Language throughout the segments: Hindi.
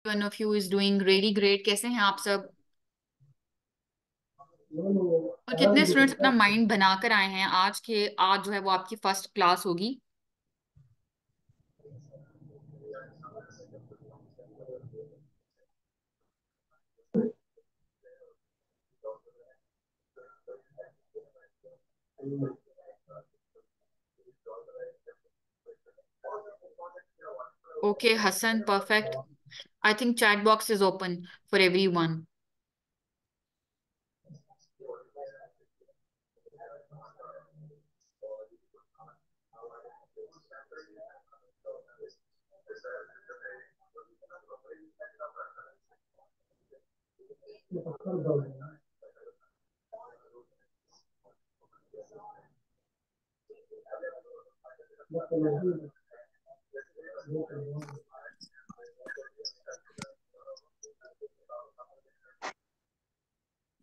One of you is doing really great. कैसे हैं आप सब? और कितने स्टूडेंट्स अपना माइंड बनाकर आए हैं आज जो है वो आपकी फर्स्ट क्लास होगी। Okay Hasan, perfect. I think chat box is open for everyone.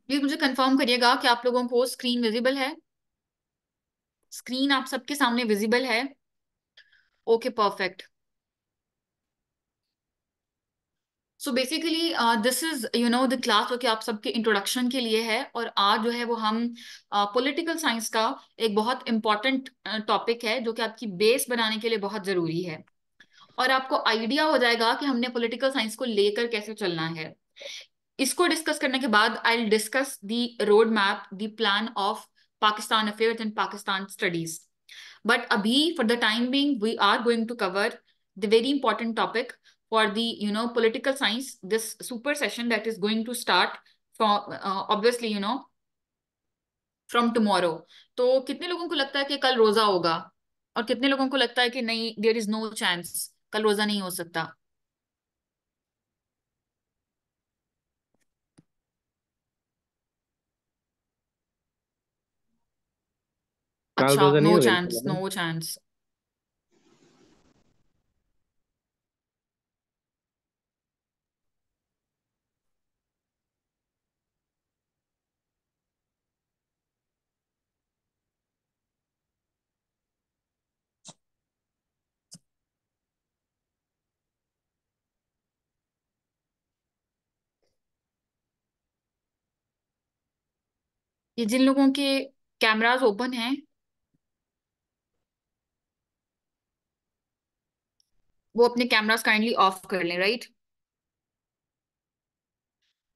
Please मुझे कंफर्म करिएगा कि आप लोगों को स्क्रीन विजिबल है। स्क्रीन आप सबके सामने विजिबल है? Okay, perfect. So basically this is the class जो कि आप सबके इंट्रोडक्शन के लिए है। और आज जो है वो हम पॉलिटिकल साइंस का एक बहुत इंपॉर्टेंट टॉपिक है जो कि आपकी बेस बनाने के लिए बहुत जरूरी है। और आपको आइडिया हो जाएगा कि हमने पॉलिटिकल साइंस को लेकर कैसे चलना है। इसको डिस्कस करने के बाद I will discuss the road map, the plan of Pakistan affairs and Pakistan studies. But abhi, for the time being, we are going to cover the very important topic for the, political science, this super session that is going to start from, obviously, from tomorrow. तो कितने लोगों को लगता है कि कल रोजा होगा? और कितने लोगों को लगता है कि नहीं, देयर इज नो चांस, कल रोजा नहीं हो सकता? काल अच्छा, रोजा नहीं नो होगा चांस, इंशाल्लाह ना। No chance. ये जिन लोगों के कैमरास ओपन हैं वो अपने कैमरास काइंडली ऑफ कर लें, राइट?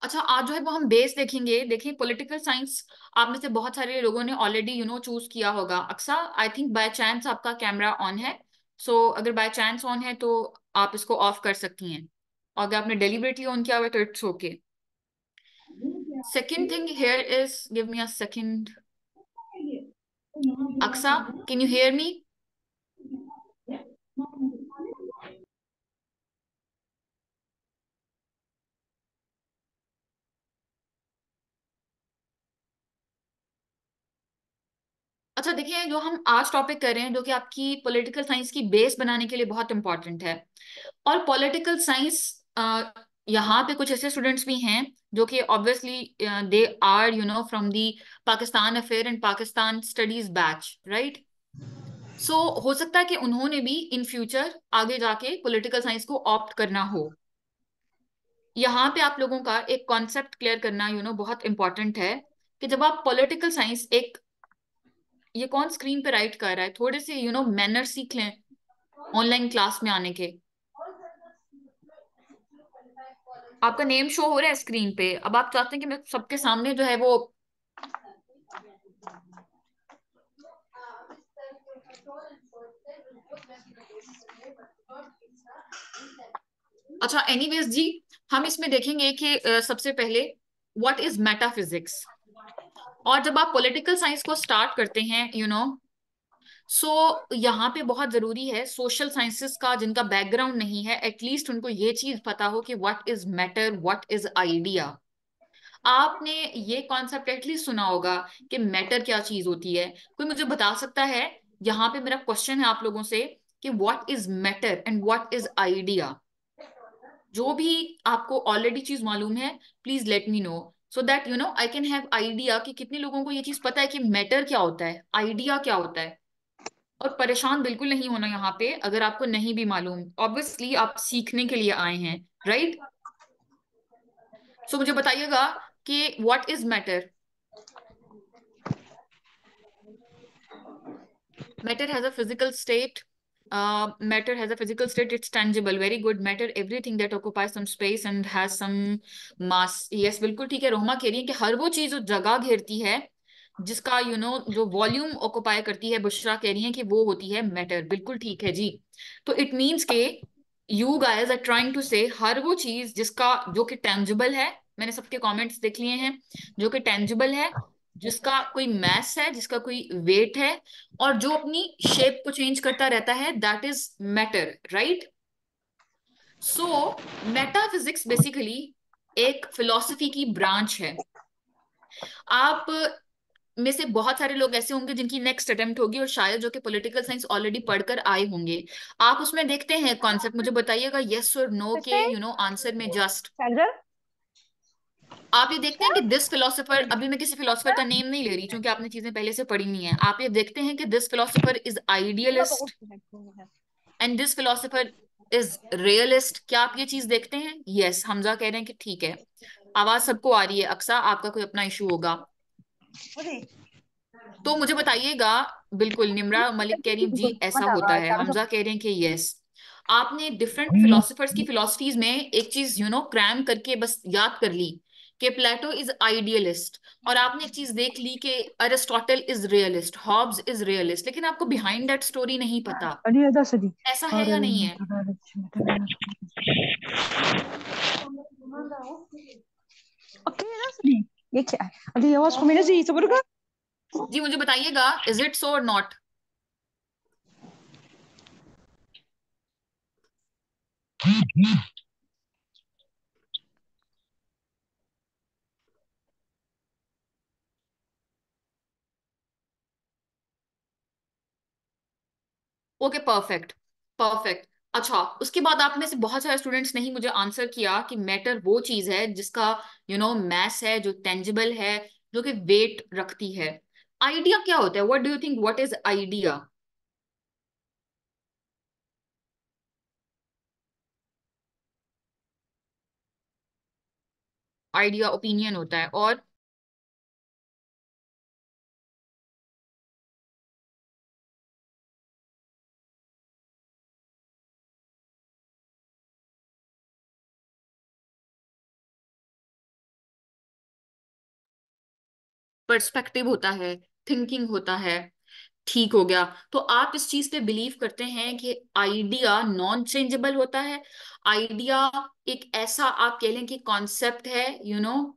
अच्छा, आज जो है वो हम बेस देखेंगे। देखिए, पॉलिटिकल साइंस आप में से बहुत सारे लोगों ने ऑलरेडी चूज किया होगा। Aqsa, I think by chance आपका कैमरा ऑन है। सो अगर बाय चांस ऑन है तो आप इसको ऑफ कर सकती हैं। और अगर आपने डेलिबरेटली ऑन किया हुआ है तो it's okay. Second thing here is, give me a second. Aqsa, can you hear me? अच्छा देखिए, जो हम आज टॉपिक कर रहे हैं जो कि आपकी पॉलिटिकल साइंस की बेस बनाने के लिए बहुत इंपॉर्टेंट है। और पॉलिटिकल साइंस, यहाँ पे कुछ ऐसे स्टूडेंट्स भी हैं जो कि obviously they are from the Pakistan affair and Pakistan studies batch, right? So हो सकता है कि उन्होंने भी इन फ्यूचर आगे जाके पॉलिटिकल साइंस को ऑप्ट करना हो। यहाँ पे आप लोगों का एक कॉन्सेप्ट क्लियर करना बहुत इंपॉर्टेंट है कि जब आप पॉलिटिकल साइंस एक, ये कौन स्क्रीन पे राइट कर रहा है? थोड़े से मैनर सीख लें ऑनलाइन क्लास में आने के। आपका नेम शो हो रहा है स्क्रीन पे। अब आप चाहते हैं कि मैं सबके सामने जो है वो, अच्छा एनीवेज जी, हम इसमें देखेंगे कि सबसे पहले व्हाट इज मेटाफिजिक्स। और जब आप पॉलिटिकल साइंस को स्टार्ट करते हैं सो यहाँ पे बहुत जरूरी है सोशल साइंसेस का, जिनका बैकग्राउंड नहीं है एटलीस्ट उनको ये चीज पता हो कि what is matter, what is idea. आपने ये कॉन्सेप्ट एटलीस्ट सुना होगा कि मैटर क्या चीज होती है। कोई मुझे बता सकता है? यहाँ पे मेरा क्वेश्चन है आप लोगों से कि what is matter and what is idea. जो भी आपको ऑलरेडी चीज मालूम है, please let me no, so that I can have idea कि कितने लोगों को ये चीज पता है कि मैटर क्या होता है, आइडिया क्या होता है। और परेशान बिल्कुल नहीं होना यहाँ पे अगर आपको नहीं भी मालूम। ऑब्वियसली आप सीखने के लिए आए हैं, राइट? सो मुझे बताइएगा कि what is matter. Matter has a physical state. Matter has a physical state. It's tangible. Very good. Matter, everything that occupies some space and has some mass. Yes, बिल्कुल ठीक है। रोमा कह रही है कि हर वो चीज जो जगह घेरती है, जिसका जो वॉल्यूम ऑक्युपाई करती है। बुशरा कह रही है कि वो होती है मैटर। बिल्कुल ठीक है जी। तो इट मीन्स के you guys are trying to say हर वो चीज जिसका जो कि टेंजिबल है। मैंने सबके कमेंट्स देख लिए हैं। जो कि टेंजिबल है, जिसका कोई मैस है, जिसका कोई वेट है, और जो अपनी शेप को चेंज करता रहता है, that is matter, right. So metaphysics basically एक फिलॉसफी की ब्रांच है। आप में से बहुत सारे लोग ऐसे होंगे जिनकी नेक्स्ट अटेम्प्ट होगी, और शायद जो कि पॉलिटिकल साइंस ऑलरेडी पढ़कर आए होंगे। आप उसमें देखते हैं कॉन्सेप्ट, मुझे बताइएगा यस और नो के आंसर में जस्ट। आप ये देखते हैं कि दिस फिलोसोफर, अभी मैं किसी फिलोसोफर का नेम नहीं ले रही क्योंकि आपने चीजें पहले से पढ़ी नहीं है। आप ये देखते हैं कि this philosopher is idealist and this philosopher is realist. क्या आप ये चीज देखते हैं? यस, हमजा कह रहे हैं कि ठीक है। आवाज सबको आ रही है। अक्सा, आपका कोई अपना इशू होगा तो मुझे बताइएगा। बिल्कुल, निम्रा मलिक कह रही हैं, जी ऐसा होता है। हमजा कह रहे हैं कि यस। आपने डिफरेंट फिलोसफर्स की फिलोसफीज में एक चीज क्रैम करके बस याद कर ली कि प्लेटो इज आइडियलिस्ट, और आपने एक चीज देख ली कि Aristotle is realist, Hobbes is realist, लेकिन आपको बिहाइंड दैट स्टोरी नहीं पता। ऐसा है या नहीं है? ये क्या है? अरे आवाज को मैंने जी सबर का। जी मुझे बताइएगा, इज इट सो और नॉट? Okay, perfect. परफेक्ट। अच्छा, उसके बाद आप में से बहुत सारे स्टूडेंट्स ने ही मुझे आंसर किया कि मैटर वो चीज है जिसका मैस है, जो टेंजिबल है, जो कि वेट रखती है। आइडिया क्या होता है? What do you think, what is idea? Idea opinion होता है। और पर्सपेक्टिव होता है, थिंकिंग होता है। ठीक हो गया। तो आप इस चीज पे बिलीव करते हैं कि आइडिया नॉन चेंजेबल होता है। आइडिया एक ऐसा आप कह लें कि कॉन्सेप्ट है,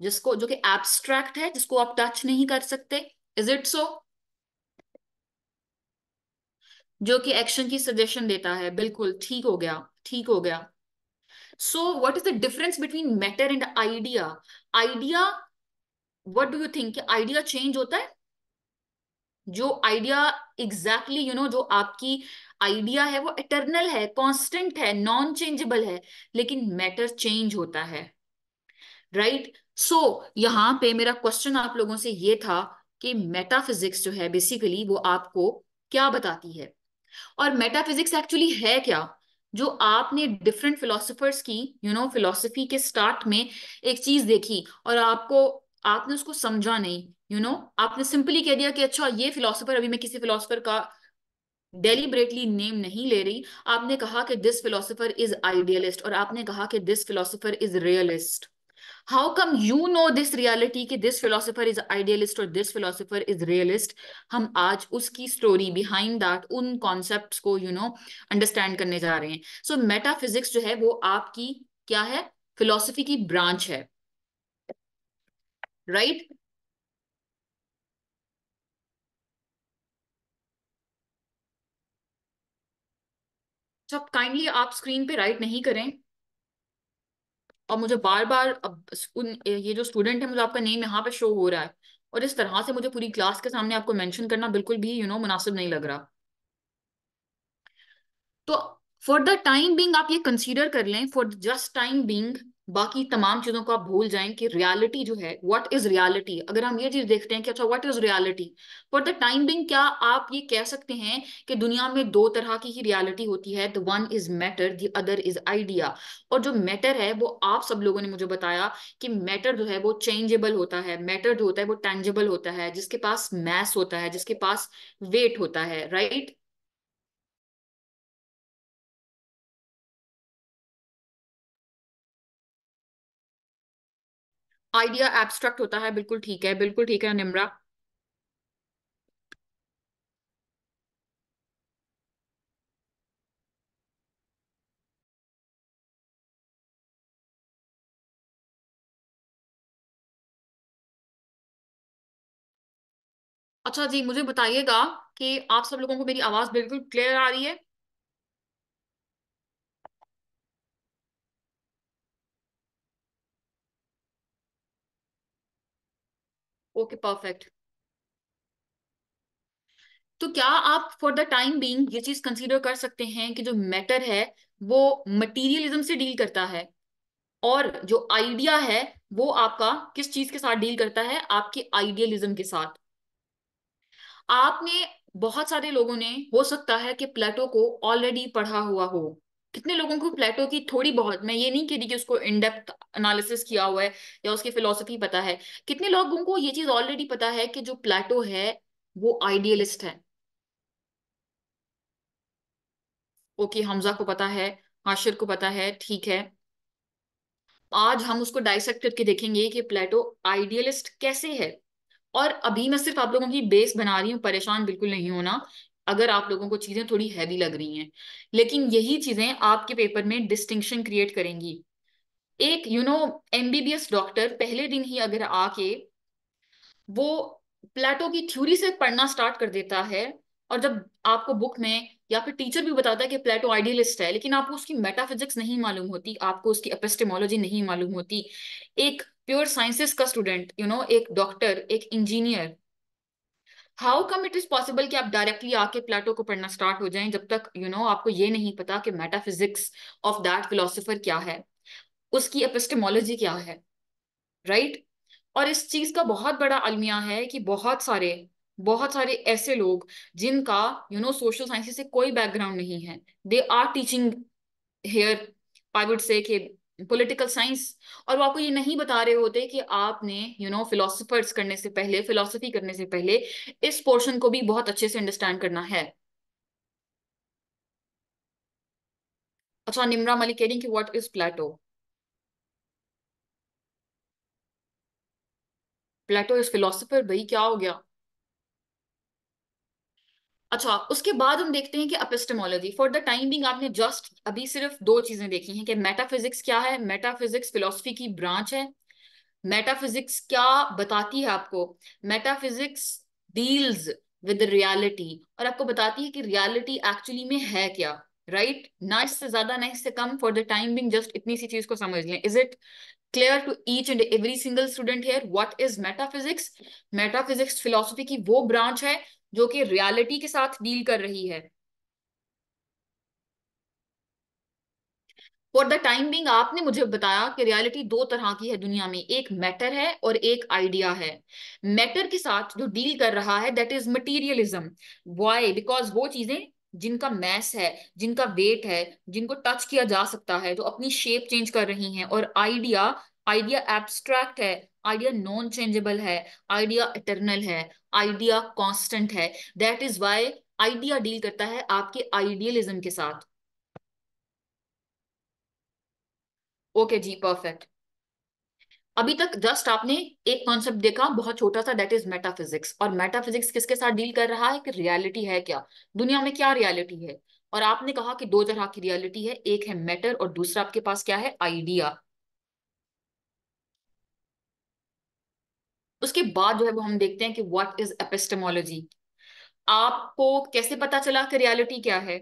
जिसको जो कि एब्स्ट्रैक्ट है, जिसको आप टच नहीं कर सकते। Is it so? जो कि एक्शन की सजेशन देता है। बिल्कुल ठीक हो गया। ठीक हो गया। So what is the difference between matter and idea? Idea, what do you think, idea change होता है? जो आइडिया एग्जैक्टली जो आपकी आइडिया है वो इटरनल है, कांस्टेंट है, नॉन चेंजेबल है। लेकिन मैटर चेंज होता है, राइट। सो यहाँ पे मेरा क्वेश्चन आप लोगों से ये था कि मेटाफिजिक्स जो है बेसिकली वो आपको क्या बताती है, और मेटाफिजिक्स एक्चुअली है क्या। जो आपने डिफरेंट फिलोसफर्स की फिलोसफी के स्टार्ट में एक चीज देखी, और आपने उसको समझा नहीं। आपने सिंपली कह दिया कि अच्छा ये फिलोसफर, अभी मैं किसी फिलोसफर का डेलिबरेटली नेम नहीं ले रही, आपने कहा कि दिस फिलोसफर इज आइडियलिस्ट, और आपने कहा कि this philosopher is realist. How come you know this reality कि दिस फिलोसोफर इज आइडियलिस्ट और दिस फिलोसोफर इज रियलिस्ट? हम आज उसकी स्टोरी बिहाइंड दैट, उन कॉन्सेप्ट्स को अंडरस्टैंड करने जा रहे हैं। सो मेटाफिजिक्स जो है वो आपकी क्या है? फिलोसफी की ब्रांच है, राइट। तो आप काइंडली आप स्क्रीन पे राइट नहीं करें, और मुझे बार बार अब ये जो स्टूडेंट है, मुझे आपका नेम यहाँ पे शो हो रहा है, और इस तरह से मुझे पूरी क्लास के सामने आपको मेंशन करना बिल्कुल भी मुनासिब नहीं लग रहा। तो फॉर द टाइम बीइंग आप ये कंसीडर कर लें, फॉर जस्ट टाइम बीइंग, बाकी तमाम चीजों को आप भूल जाएं कि रियलिटी जो है, व्हाट इज रियलिटी, अगर हम ये चीज देखते हैं कि अच्छा what is reality for the time Bing, क्या आप ये कह सकते हैं कि दुनिया में दो तरह की ही रियलिटी होती है, the one is matter, the other is idea. और जो मैटर है वो आप सब लोगों ने मुझे बताया कि मैटर जो है वो चेंजेबल होता है, मैटर जो होता है वो टेंजेबल होता है, जिसके पास मैस होता है, जिसके पास वेट होता है, राइट। आइडिया एब्स्ट्रैक्ट होता है, बिल्कुल ठीक है, बिल्कुल ठीक है निम्रा। अच्छा जी, मुझे बताइएगा कि आप सब लोगों को मेरी आवाज बिल्कुल क्लियर आ रही है? Okay perfect. तो क्या आप फॉर द टाइम बीइंग ये चीज कंसीडर कर सकते हैं कि जो मैटर है वो मटीरियलिज्म से डील करता है, और जो आइडिया है वो आपका किस चीज के साथ डील करता है, आपके आइडियलिज्म के साथ। आपने, बहुत सारे लोगों ने हो सकता है कि प्लेटो को ऑलरेडी पढ़ा हुआ हो। कितने लोगों को प्लेटो की थोड़ी बहुत, मैं ये नहीं कह रही कि उसको इन डेप्थ एनालिसिस किया हुआ है या उसकी फिलोसफी पता है, कितने लोगों को ये चीज ऑलरेडी पता है कि जो प्लेटो है वो आइडियलिस्ट है? ओके, हमजा को पता है, आशिर को पता है, ठीक है। आज हम उसको डाइसेक्ट करके देखेंगे कि प्लेटो आइडियलिस्ट कैसे है। और अभी मैं सिर्फ आप लोगों की बेस बना रही हूँ, परेशान बिल्कुल नहीं होना अगर आप लोगों को चीजें थोड़ी हैवी लग रही हैं, लेकिन यही चीजें आपके पेपर में डिस्टिंक्शन क्रिएट करेंगी। एक एमबीबीएस डॉक्टर पहले दिन ही अगर आके वो प्लेटो की थ्योरी से पढ़ना स्टार्ट कर देता है, और जब आपको बुक में या फिर टीचर भी बताता है कि प्लेटो आइडियलिस्ट है, लेकिन आपको उसकी मेटाफिजिक्स नहीं मालूम होती, आपको उसकी एपिस्टेमोलॉजी नहीं मालूम होती, एक प्योर साइंसेस का स्टूडेंट, एक डॉक्टर, एक engineer, how come it is possible कि आप डायरेक्टली आके प्लेटो को पढ़ना स्टार्ट हो जाएं जब तक आपको ये नहीं पता कि मेटाफिजिक्स ऑफ दैट फिलोसोफर क्या है, उसकी एपिस्टेमोलॉजी क्या है, राइट। और इस चीज का बहुत बड़ा अलमिया है कि बहुत सारे ऐसे लोग जिनका सोशल साइंसेस से कोई बैकग्राउंड नहीं है, they are teaching here, I would say कि पॉलिटिकल साइंस, और वो आपको ये नहीं बता रहे होते कि आपने फिलोसफर्स करने से पहले, फिलोसफी करने से पहले इस पोर्शन को भी बहुत अच्छे से अंडरस्टैंड करना है। अच्छा, निम्रा मलिक कह रही कि what is Plato? Plato is philosopher, भाई क्या हो गया? अच्छा, उसके बाद हम देखते हैं कि epistemology. For the time Bing आपने जस्ट अभी सिर्फ दो चीजें देखी हैं कि मेटाफिजिक्स क्या है, मेटाफिजिक्स फिलोसफी की ब्रांच है। मेटाफिजिक्स क्या बताती है आपको? मेटाफिजिक्स डील्स विद रियलिटी, और आपको बताती है कि रियलिटी एक्चुअली में है क्या, राइट। ना इससे ज्यादा ना इससे कम, for the time being just इतनी सी चीज को समझ लें। Is it clear to each and every single student here what is metaphysics? Metaphysics philosophy की वो ब्रांच है जो कि रियलिटी के साथ डील कर रही है। फॉर द टाइम बिंग आपने मुझे बताया कि रियलिटी दो तरह की है दुनिया में, एक मैटर है और एक आइडिया है। मैटर के साथ जो डील कर रहा है that is materialism. Why? Because वो चीजें जिनका मैस है, जिनका वेट है, जिनको टच किया जा सकता है, जो अपनी शेप चेंज कर रही हैं। और आइडिया, आइडिया एब्स्ट्रैक्ट है, आइडिया नॉन चेंजेबल है, आइडिया इटरनल है, आइडिया कांस्टेंट है। That is why idea deal करता है आपके आइडियलिज्म के साथ। ओके जी, परफेक्ट। अभी तक जस्ट आपने एक कॉन्सेप्ट देखा बहुत छोटा सा, दैट इज मेटाफिजिक्स। और मेटाफिजिक्स किसके साथ डील कर रहा है कि रियलिटी है क्या, दुनिया में क्या रियलिटी है। और आपने कहा कि दो तरह की रियलिटी है, एक है मैटर और दूसरा आपके पास क्या है, आइडिया। उसके बाद जो है वो हम देखते हैं कि व्हाट इज एपिस्टेमोलॉजी। आपको कैसे पता चला कि रियलिटी क्या है?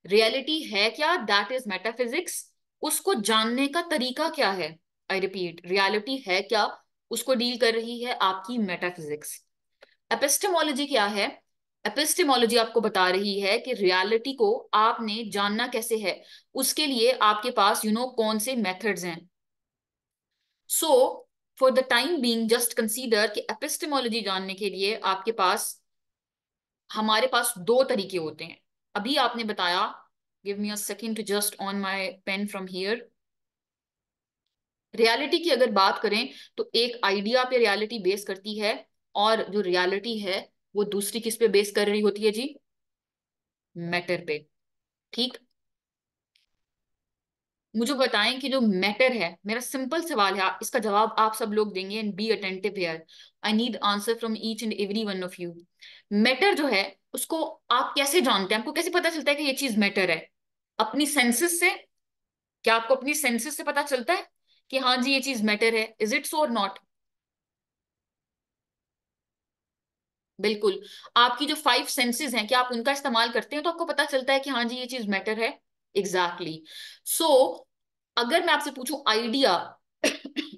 रियलिटी है क्या, दैट इज मेटाफिजिक्स। उसको जानने का तरीका क्या है? आई रिपीट, रियलिटी है क्या, उसको डील कर रही है आपकी मेटाफिजिक्स। एपिस्टेमोलॉजी क्या है? एपिस्टेमोलॉजी आपको बता रही है कि रियलिटी को आपने जानना कैसे है, उसके लिए आपके पास कौन से मेथड्स हैं। So for the time being just consider कि एपिस्टेमोलॉजी जानने के लिए आपके पास, हमारे पास दो तरीके होते हैं। अभी आपने बताया, give me a second to just on my pen from here. Reality की अगर बात करें तो एक आइडिया पे रियलिटी बेस करती है, और जो रियलिटी है वो दूसरी किस पे बेस कर रही होती है जी? मैटर पे। ठीक। मुझे बताएं कि जो मैटर है, मेरा सिंपल सवाल है, इसका जवाब आप सब लोग देंगे, and be attentive here. I need answer from each and every one of you. Matter जो है उसको आप कैसे जानते हैं? आपको कैसे पता चलता है कि ये चीज मैटर है? अपनी सेंसेस से? क्या आपको अपनी सेंसेस से पता चलता है कि हाँ जी ये चीज मैटर है? इज इट सो और नॉट? बिल्कुल। आपकी जो फाइव सेंसेस हैं, क्या आप उनका इस्तेमाल करते हैं तो आपको पता चलता है कि हाँ जी ये चीज मैटर है? Exactly exactly. सो अगर मैं आपसे पूछूं आइडिया,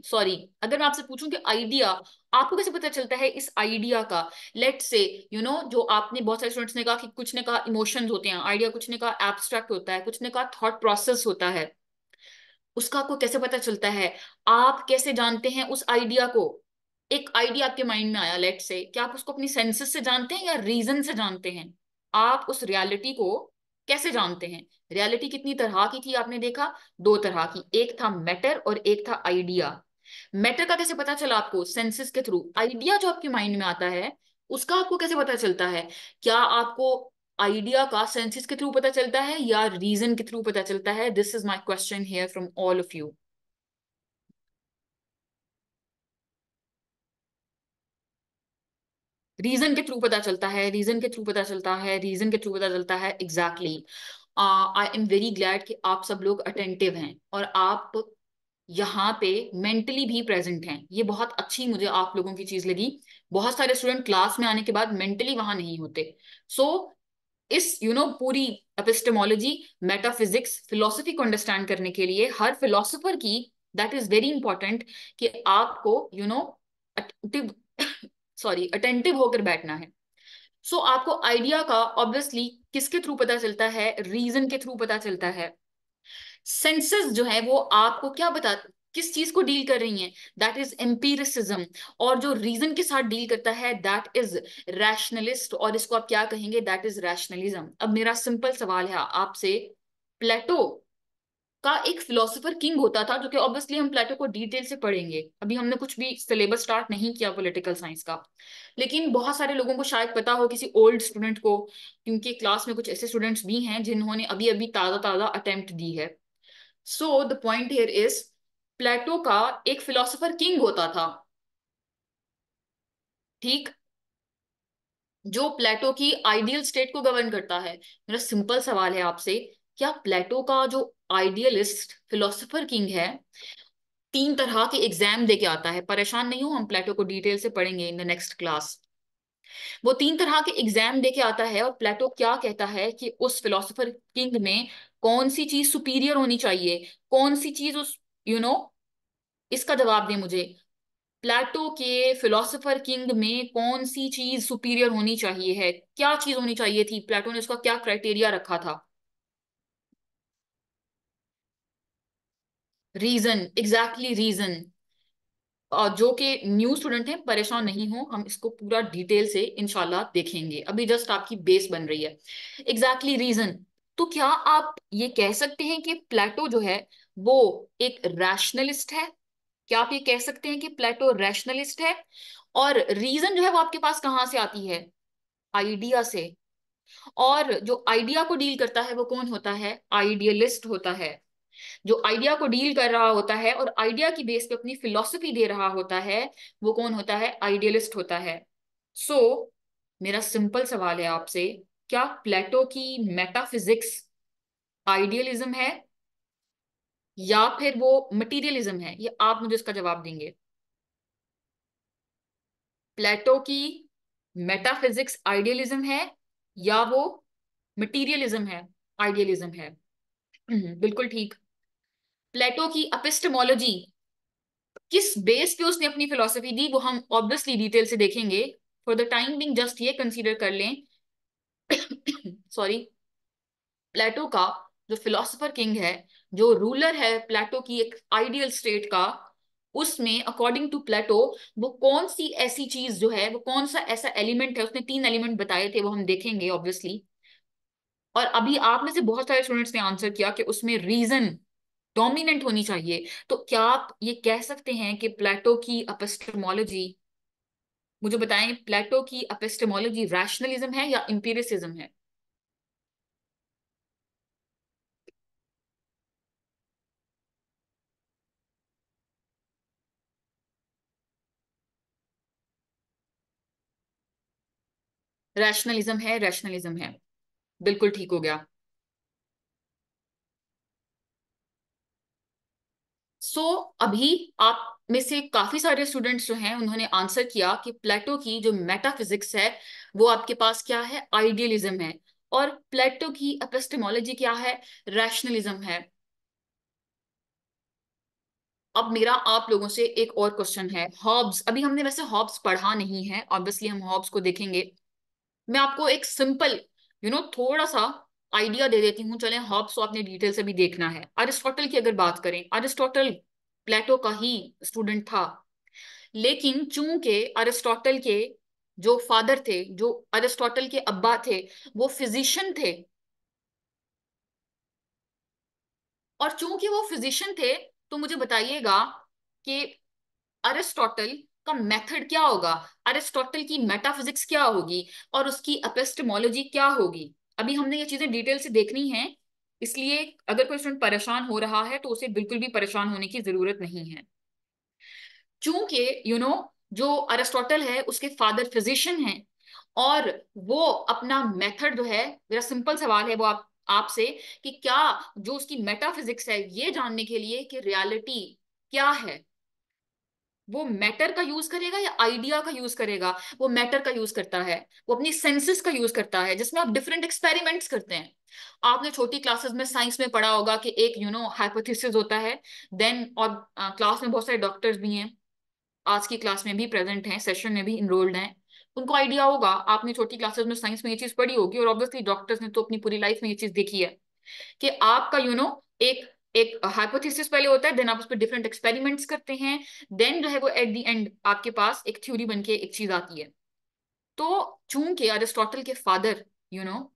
सॉरी, अगर मैं आपसे पूछूं कि आइडिया, आपको कैसे पता चलता है इस आइडिया का? लेट्स से जो आपने, बहुत सारे स्टूडेंट्स ने कहा कि कुछ ने कहा इमोशंस होते हैं आइडिया, कुछ ने कहा एब्स्ट्रैक्ट होता है, कुछ ने कहा थॉट प्रोसेस होता है। उसका आपको कैसे पता चलता है? आप कैसे जानते हैं उस आइडिया को? एक आइडिया आपके माइंड में आया, लेट से, क्या आप उसको अपनी सेंसेस से जानते हैं या रीजन से जानते हैं? आप उस रियलिटी को कैसे जानते हैं? रियलिटी कितनी तरह की थी आपने देखा? दो तरह की, एक था मैटर और एक था आइडिया। मैटर का कैसे पता चला आपको? सेंसेस के थ्रू। आइडिया जो आपके माइंड में आता है उसका आपको कैसे पता चलता है? क्या आपको आइडिया का सेंसेस के थ्रू पता चलता है या रीजन के थ्रू पता चलता है? This is my question here from all of you. Reason के थ्रू पता चलता है, रीजन के थ्रू पता चलता है, रीजन के थ्रू पता चलता है। Exactly. I am very glad कि आप सब लोग अटेंटिव हैं और आप यहाँ पे मेंटली भी प्रेजेंट हैं। ये बहुत अच्छी मुझे आप लोगों की चीज लगी। बहुत सारे स्टूडेंट क्लास में आने के बाद मेंटली वहां नहीं होते। सो इस पूरी एपिस्टेमोलॉजी, मेटाफिजिक्स, फिलोसफी को अंडरस्टैंड करने के लिए हर फिलोसोफर की, दैट इज वेरी इंपॉर्टेंट कि आपको अटेंटिव सॉरी अटेंटिव होकर बैठना है। सो आपको आइडिया का ऑब्वियसली किसके थ्रू पता चलता है? रीजन के थ्रू पता चलता है। सेंसेस जो है वो आपको क्या बता, किस चीज को डील कर रही हैं? That is empiricism. और जो रीजन के साथ डील करता है दैट इज रैशनलिस्ट, और इसको आप क्या कहेंगे? That is rationalism. अब मेरा सिंपल सवाल है आपसे, प्लेटो का एक फिलोसोफर किंग होता था, जो कि ऑब्वियसली हम प्लेटो को डिटेल से पढ़ेंगे, अभी हमने कुछ भी सिलेबस स्टार्ट नहीं किया पॉलिटिकल साइंस का। लेकिन बहुत सारे लोगों को शायद पता हो, किसी ओल्ड स्टूडेंट को, क्योंकि क्लास में कुछ ऐसे स्टूडेंट्स भी हैं जिन्होंने अभी अभी ताजा ताजा अटेम्प्ट दी है। So the point here is, Plato का एक फिलोसोफर किंग होता था, ठीक, जो प्लेटो की आइडियल स्टेट को गवर्न करता है। मेरा सिंपल सवाल है आपसे, क्या प्लेटो का जो आइडियलिस्ट फिलोसोफर किंग है, तीन तरह के एग्जाम देके आता है, परेशान नहीं हो, हम प्लेटो को डिटेल से पढ़ेंगे इन द नेक्स्ट क्लास। वो तीन तरह के एग्जाम देके आता है, और प्लेटो क्या कहता है कि उस फिलोसोफर किंग में कौन सी चीज सुपीरियर होनी चाहिए, कौन सी चीज उस यू you नो know, इसका जवाब दे मुझे। प्लेटो के फिलोसोफर किंग में कौन सी चीज सुपीरियर होनी चाहिए है? क्या चीज होनी चाहिए थी? प्लेटो ने उसका क्या क्राइटेरिया रखा था? Reason, exactly reason. जो कि न्यू स्टूडेंट हैं परेशान नहीं हो, हम इसको पूरा डिटेल से इंशाल्लाह देखेंगे, अभी जस्ट आपकी बेस बन रही है। Exactly reason. तो क्या आप ये कह सकते हैं कि प्लेटो जो है वो एक रैशनलिस्ट है? क्या आप ये कह सकते हैं कि प्लेटो रैशनलिस्ट है? और रीजन जो है वो आपके पास कहाँ से आती है? आइडिया से। और जो आइडिया को डील करता है वो कौन होता है? आइडियलिस्ट होता है। जो आइडिया को डील कर रहा होता है और आइडिया की बेस पे अपनी फिलॉसफी दे रहा होता है, वो कौन होता है? आइडियलिस्ट होता है। सो मेरा सिंपल सवाल है आपसे, क्या प्लेटो की मेटाफिजिक्स आइडियलिज्म है या फिर वो मटीरियलिज्म है? ये आप मुझे इसका जवाब देंगे। प्लेटो की मेटाफिजिक्स आइडियलिज्म है या वो मटीरियलिज्म है? आइडियलिज्म है। बिल्कुल ठीक। प्लेटो की एपिस्टेमोलॉजी, किस बेस पे उसने अपनी फिलोसफी दी, वो हम ऑब्वियसली डिटेल से देखेंगे। For the time being just ये कंसीडर कर लें सॉरी, प्लेटो का जो फिलोसोफर किंग है, जो रूलर है प्लेटो की एक आइडियल स्टेट का, उसमें अकॉर्डिंग टू प्लेटो वो कौन सी ऐसी चीज जो है, वो कौन सा ऐसा एलिमेंट है, उसने 3 एलिमेंट बताए थे, वो हम देखेंगे ऑब्वियसली। और अभी आप में से बहुत सारे स्टूडेंट्स ने आंसर किया कि उसमें रीजन डोमिनेंट होनी चाहिए। तो क्या आप ये कह सकते हैं कि प्लेटो की एपिस्टेमोलॉजी, मुझे बताएं, प्लेटो की एपिस्टेमोलॉजी रैशनलिज्म है या इंपीरिसिज्म है? रैशनलिज्म है, रैशनलिज्म है, बिल्कुल ठीक हो गया। सो अभी आप में से काफी सारे स्टूडेंट्स जो हैं उन्होंने आंसर किया कि प्लेटो की जो मेटाफिजिक्स है वो आपके पास क्या है, आइडियलिज्म है। और प्लेटो की एपिस्टेमोलॉजी क्या है, रैशनलिज्म है। अब मेरा आप लोगों से एक और क्वेश्चन है, हॉब्स, अभी हमने वैसे हॉब्स पढ़ा नहीं है, ऑब्वियसली हम हॉब्स को देखेंगे। मैं आपको एक सिंपल थोड़ा सा आइडिया दे देती हूँ, चलें हॉब्स को आपने डिटेल से भी देखना है। अरिस्टोटल की अगर बात करें, अरिस्टोटल प्लेटो का ही स्टूडेंट था, लेकिन चूंकि अरिस्टोटल के जो फादर थे, जो अरिस्टोटल के अब्बा थे, वो फिजिशियन थे, और चूंकि वो फिजिशियन थे, तो मुझे बताइएगा कि अरिस्टोटल का मेथड क्या होगा, अरिस्टोटल की मेटाफिजिक्स क्या होगी, और उसकी एपिस्टेमोलॉजी क्या होगी। अभी हमने ये चीजें डिटेल से देखनी है, इसलिए अगर कोई स्टूडेंट परेशान हो रहा है तो उसे बिल्कुल भी परेशान होने की जरूरत नहीं है। चूंकि जो अरिस्टोटल है उसके फादर फिजिशियन हैं, और वो अपना मेथड जो है, मेरा सिंपल सवाल है वो आपसे, कि क्या जो उसकी मेटाफिजिक्स है ये जानने के लिए कि रियलिटी क्या है, वो मैटर का यूज करेगा या आइडिया का यूज करेगा? वो मैटर का यूज करता है, वो अपनी सेंसेस का यूज करता है, जिसमें आप डिफरेंट एक्सपेरिमेंट्स करते हैं। आपने छोटी क्लासेस में साइंस में पढ़ा होगा कि एक हाइपोथेसिस होता है, देन, और क्लास में बहुत सारे डॉक्टर्स भी हैं, आज की क्लास में भी प्रेजेंट हैं, सेशन में भी इनरोल्ड हैं, उनको आइडिया होगा, आपने छोटी क्लासेस में साइंस में ये चीज पढ़ी होगी, और ऑब्वियसली डॉक्टर्स ने तो अपनी पूरी लाइफ में ये चीज देखी है कि आपका एक एक हाइपोथेसिस पहले होता है, देन आप उस पर डिफरेंट एक्सपेरिमेंट्स करते हैं, देन जो है वो एट द एंड आपके पास एक थ्योरी बन के एक चीज आती है। तो चूंकि अरिस्टोटल के फादर यू नो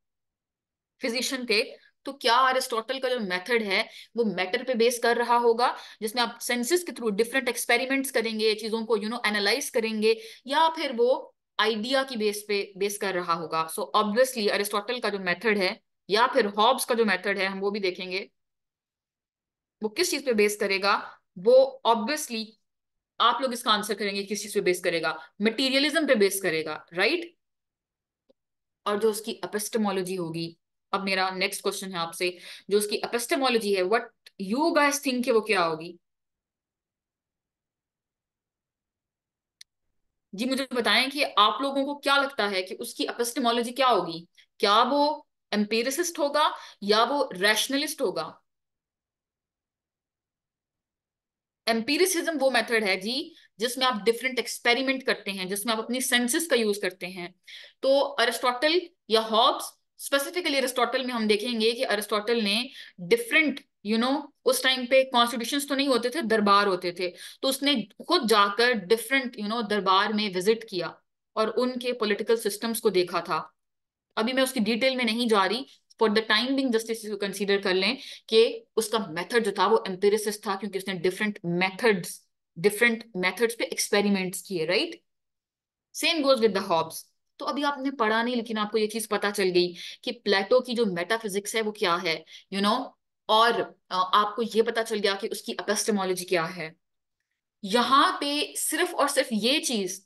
फिजिशियन थे, तो क्या अरिस्टोटल का जो मेथड है वो मैटर पे बेस कर रहा होगा, जिसमें आप सेंसेस के थ्रू डिफरेंट एक्सपेरिमेंट्स करेंगे, चीजों को एनालाइज करेंगे, या फिर वो आइडिया की बेस पे बेस कर रहा होगा? सो ऑब्वियसली अरिस्टोटल का जो मेथड है, या फिर हॉब्स का जो मेथड है, हम वो भी देखेंगे, वो किस चीज पे बेस करेगा। वो ऑब्वियसली आप लोग इसका आंसर करेंगे किस चीज पे बेस करेगा, मटेरियलिज्म पे बेस करेगा, राइट। और जो उसकी एपिस्टेमोलॉजी होगी, अब मेरा नेक्स्ट क्वेश्चन है आपसे, जो उसकी एपिस्टेमोलॉजी है, व्हाट यू गाइस थिंक वो क्या होगी? जी मुझे बताएं कि आप लोगों को क्या लगता है कि उसकी एपिस्टेमोलॉजी क्या होगी? क्या वो एम्पिरिसिस्ट होगा या वो रैशनलिस्ट होगा? एम्पिरिसिज्म वो मेथड है जी जिसमें आप डिफरेंट एक्सपेरिमेंट करते हैं, जिसमें आप अपनी सेंसेस का यूज करते हैं। तो अरिस्टोटल या हॉब्स, स्पेसिफिकली अरिस्टोटल में हम देखेंगे कि अरिस्टोटल ने डिफरेंट उस टाइम पे कॉन्स्टिट्यूशंस तो नहीं होते थे, दरबार होते थे, तो उसने खुद जाकर डिफरेंट दरबार में विजिट किया और उनके पॉलिटिकल सिस्टम्स को देखा था। अभी मैं उसकी डिटेल में नहीं जा रही, for the time being just इसी को कंसीडर कर लें कि उसका मेथड जो था वो एम्पिरिसिस्ट था, क्योंकि उसने डिफरेंट मेथड्स पे एक्सपेरिमेंट्स किए, right. Same goes with the Hobbes. तो अभी आपने पढ़ा नहीं, लेकिन आपको ये चीज पता चल गई कि प्लेटो की जो मेटाफिजिक्स है वो क्या है, यू you नो know, और आपको ये पता चल गया कि उसकी एपिस्टेमोलॉजी क्या है। यहाँ पे सिर्फ और सिर्फ ये चीज,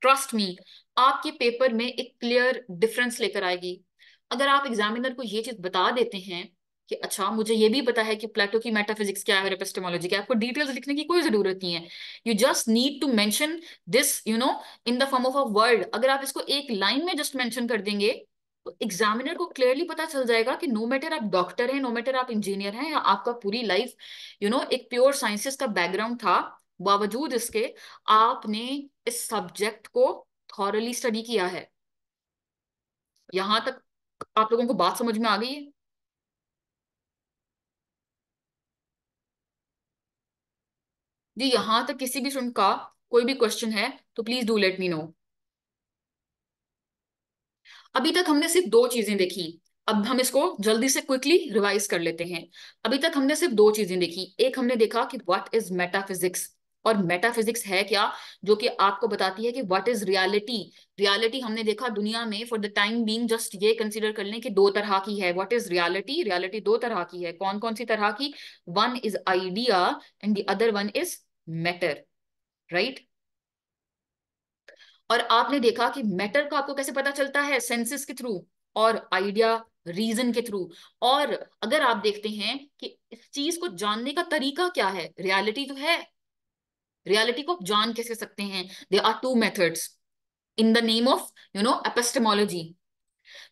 ट्रस्ट मी, आपके पेपर में एक क्लियर डिफरेंस लेकर आएगी। अगर आप एग्जामिनर को ये चीज बता देते हैं कि अच्छा मुझे ये भी पता है कि प्लेटो की मेटाफिजिक्स क्या है और एपिस्टेमोलॉजी क्या है, आपको डिटेल्स लिखने की कोई जरूरत नहीं है। You just need to mention this in the form of a word. अगर आप इसको एक लाइन में जस्ट मेंशन कर देंगे, तो एग्जामिनर को क्लियरली पता चल जाएगा कि नो मैटर आप डॉक्टर हैं, नो मैटर आप इंजीनियर हैं, या आपका पूरी लाइफ एक प्योर साइंसेस का बैकग्राउंड था, बावजूद इसके आपने इस सब्जेक्ट को थॉरली स्टडी किया है। यहां तक आप लोगों को बात समझ में आ गई है? जी, यहां तक किसी भी स्टूडेंट का कोई भी क्वेश्चन है तो please do let me no. अभी तक हमने सिर्फ दो चीजें देखी। अब हम इसको जल्दी से क्विकली रिवाइज कर लेते हैं। अभी तक हमने सिर्फ दो चीजें देखी। एक हमने देखा कि व्हाट इज मेटाफिजिक्स, और मेटाफिजिक्स है क्या, जो कि आपको बताती है कि व्हाट इज रियलिटी। रियलिटी हमने देखा दुनिया में for the time being just ये कंसीडर कर लें कि दो तरह की है। व्हाट इज रियलिटी, रियलिटी दो तरह की है। कौन कौन सी तरह की? One is idea and the other one is matter, right. और आपने देखा कि मैटर का आपको कैसे पता चलता है? सेंसेस के थ्रू, और आइडिया रीजन के थ्रू। और अगर आप देखते हैं कि इस चीज को जानने का तरीका क्या है, रियलिटी तो है, रियलिटी को आप जान कैसे सकते हैं? They are two methods in the name of epistemology.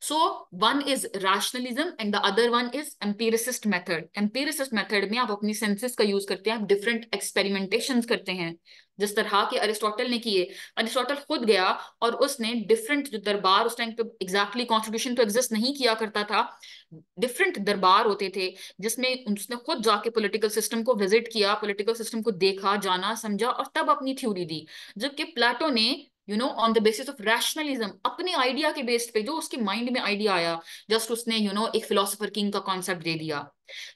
So one is rationalism and the other one is empiricist method. Empiricist method में आप अपनी सेंसेस का यूज करते हैं, आप डिफरेंट एक्सपेरिमेंटेशंस करते हैं, जिस तरह के अरिस्टोटल ने किए। अरिस्टोटल खुद गया और उसने डिफरेंट जो दरबार, उस टाइम पे एग्जैक्टली कॉन्स्टिट्यूशन तो एग्जिस्ट नहीं किया करता था, डिफरेंट दरबार होते थे, जिसमें उसने खुद जाके पॉलिटिकल सिस्टम को विजिट किया, पॉलिटिकल सिस्टम को देखा, जाना, समझा और तब अपनी थ्योरी दी। जबकि प्लेटो ने on the basis of rationalism, अपने आइडिया के बेस पे, जो उसके माइंड में आइडिया आया, जस्ट उसने एक फिलोसोफर किंग का कॉन्सेप्ट दे दिया।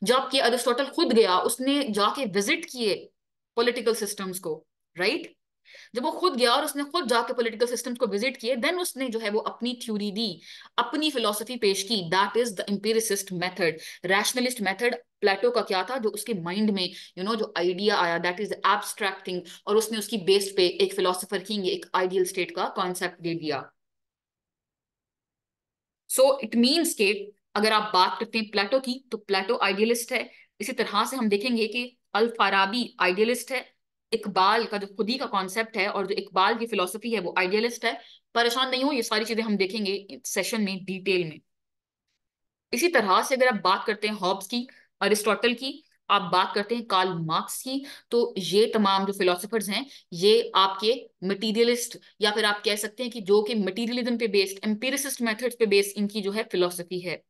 जबकि अरिस्टोटल खुद गया, उसने जाके विजिट किए पॉलिटिकल सिस्टम्स को, राइट। जब वो खुद गया और उसने खुद जाके पॉलिटिकल सिस्टम्स को विजिट किए, देन उसने जो है वो अपनी थ्योरी दी, अपनी फिलोसफी पेश की। That is the empiricist method. Rationalist method Plato का क्या था? जो उसके माइंड में जो आइडिया आया, दैट इज एब्स्ट्रैक्टिंग, और उसने उसकी बेस पे एक फिलोसोफर किंग, एक आइडियल स्टेट का कॉन्सेप्ट दे दिया। सो इट मीन्स के अगर आप बात करते हैं प्लेटो की, तो प्लेटो आइडियलिस्ट है। इसी तरह से हम देखेंगे कि अल फाराबी आइडियलिस्ट है। इकबाल का जो खुदी का कॉन्सेप्ट है और जो इकबाल की फिलोसफी है वो आइडियलिस्ट है। परेशान नहीं हो, ये सारी चीजें हम देखेंगे सेशन में डिटेल में। इसी तरह से अगर आप बात करते हैं हॉब्स की, अरिस्टोटल की, आप बात करते हैं कार्ल मार्क्स की, तो ये तमाम जो फिलोसफर्स हैं, ये आपके मटीरियलिस्ट, या फिर आप कह सकते हैं कि जो कि मटीरियलिज्म पे बेस्ड, एम्पिरिसिस्ट मेथड्स पे बेस्ड इनकी जो है फिलोसफी है।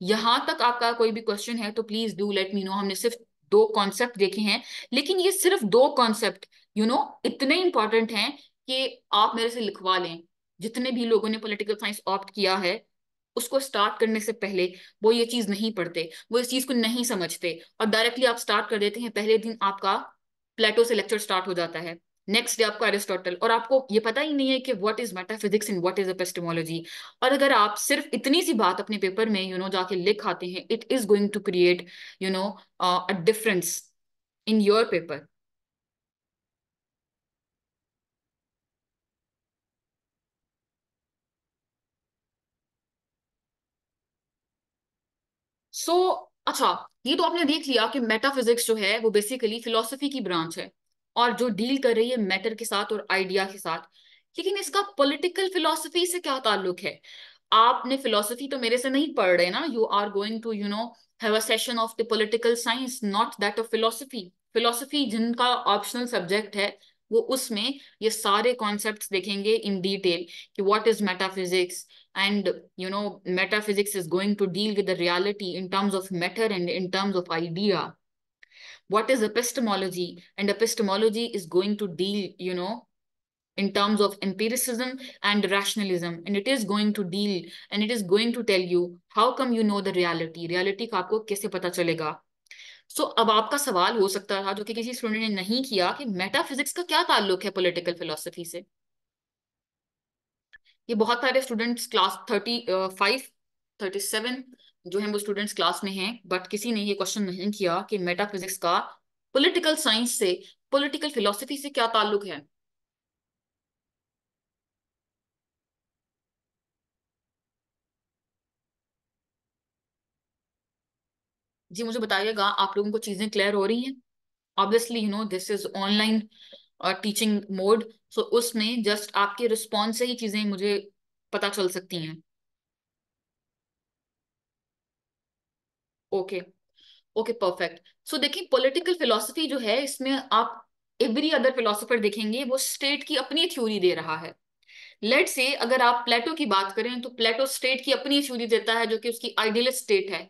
यहां तक आपका कोई भी क्वेश्चन है तो please do let me no. हमने सिर्फ दो कॉन्सेप्ट देखे हैं, लेकिन ये सिर्फ दो कॉन्सेप्ट इतने इंपॉर्टेंट हैं कि आप मेरे से लिखवा लें। जितने भी लोगों ने पॉलिटिकल साइंस ऑप्ट किया है, उसको स्टार्ट करने से पहले वो ये चीज नहीं पढ़ते, वो इस चीज को नहीं समझते, और डायरेक्टली आप स्टार्ट कर देते हैं। पहले दिन आपका प्लेटो से लेक्चर स्टार्ट हो जाता है, नेक्स्ट डे आपका अरिस्टोटल, और आपको ये पता ही नहीं है कि what is metaphysics and what is epistemology. और अगर आप सिर्फ इतनी सी बात अपने पेपर में जाके लिख आते हैं, it is going to create you know a difference in your paper. So अच्छा, ये तो आपने देख लिया कि मेटाफिजिक्स जो है वो बेसिकली फिलोसफी की ब्रांच है, और जो डील कर रही है मैटर के साथ और आइडिया के साथ। लेकिन इसका पॉलिटिकल फिलोसफी से क्या ताल्लुक है? आपने फिलोसफी तो मेरे से नहीं पढ़ रहे ना। You are going to have a session of the political science, not that of philosophy. Philosophy जिनका ऑप्शनल सब्जेक्ट है, वो उसमें ये सारे कॉन्सेप्ट्स देखेंगे इन डिटेल कि what is metaphysics, and metaphysics is going to deal with the reality in terms of matter and in terms of idea. What is epistemology? And epistemology is going to deal in terms of empiricism and rationalism, and it is going to deal and it is going to tell you how come you know the reality, reality का आपको कैसे पता चलेगा। सो अब आपका सवाल हो सकता था, जो कि किसी स्टूडेंट ने नहीं किया, कि मेटाफिजिक्स का क्या ताल्लुक है पॉलिटिकल फिलोसफी से। ये बहुत सारे स्टूडेंट्स क्लास 35, 37 जो हैं वो स्टूडेंट्स क्लास में हैं, बट किसी ने ये क्वेश्चन नहीं किया कि मेटाफिजिक्स का पॉलिटिकल साइंस से, पॉलिटिकल फिलोसफी से क्या ताल्लुक है। जी मुझे बताइएगा, आप लोगों को चीजें क्लियर हो रही हैं? Obviously this is online teaching mode, so उसमें जस्ट आपके रिस्पॉन्स से ही चीजें मुझे पता चल सकती हैं। Okay, okay perfect. सो देखिए, पॉलिटिकल फिलोसफी जो है, इसमें आप एवरी अदर फिलोसोफर देखेंगे वो स्टेट की अपनी थ्योरी दे रहा है, लेट से अगर आप प्लेटो की बात करें तो प्लेटो स्टेट की अपनी थ्योरी देता है जो कि उसकी आइडियलिस्ट स्टेट है।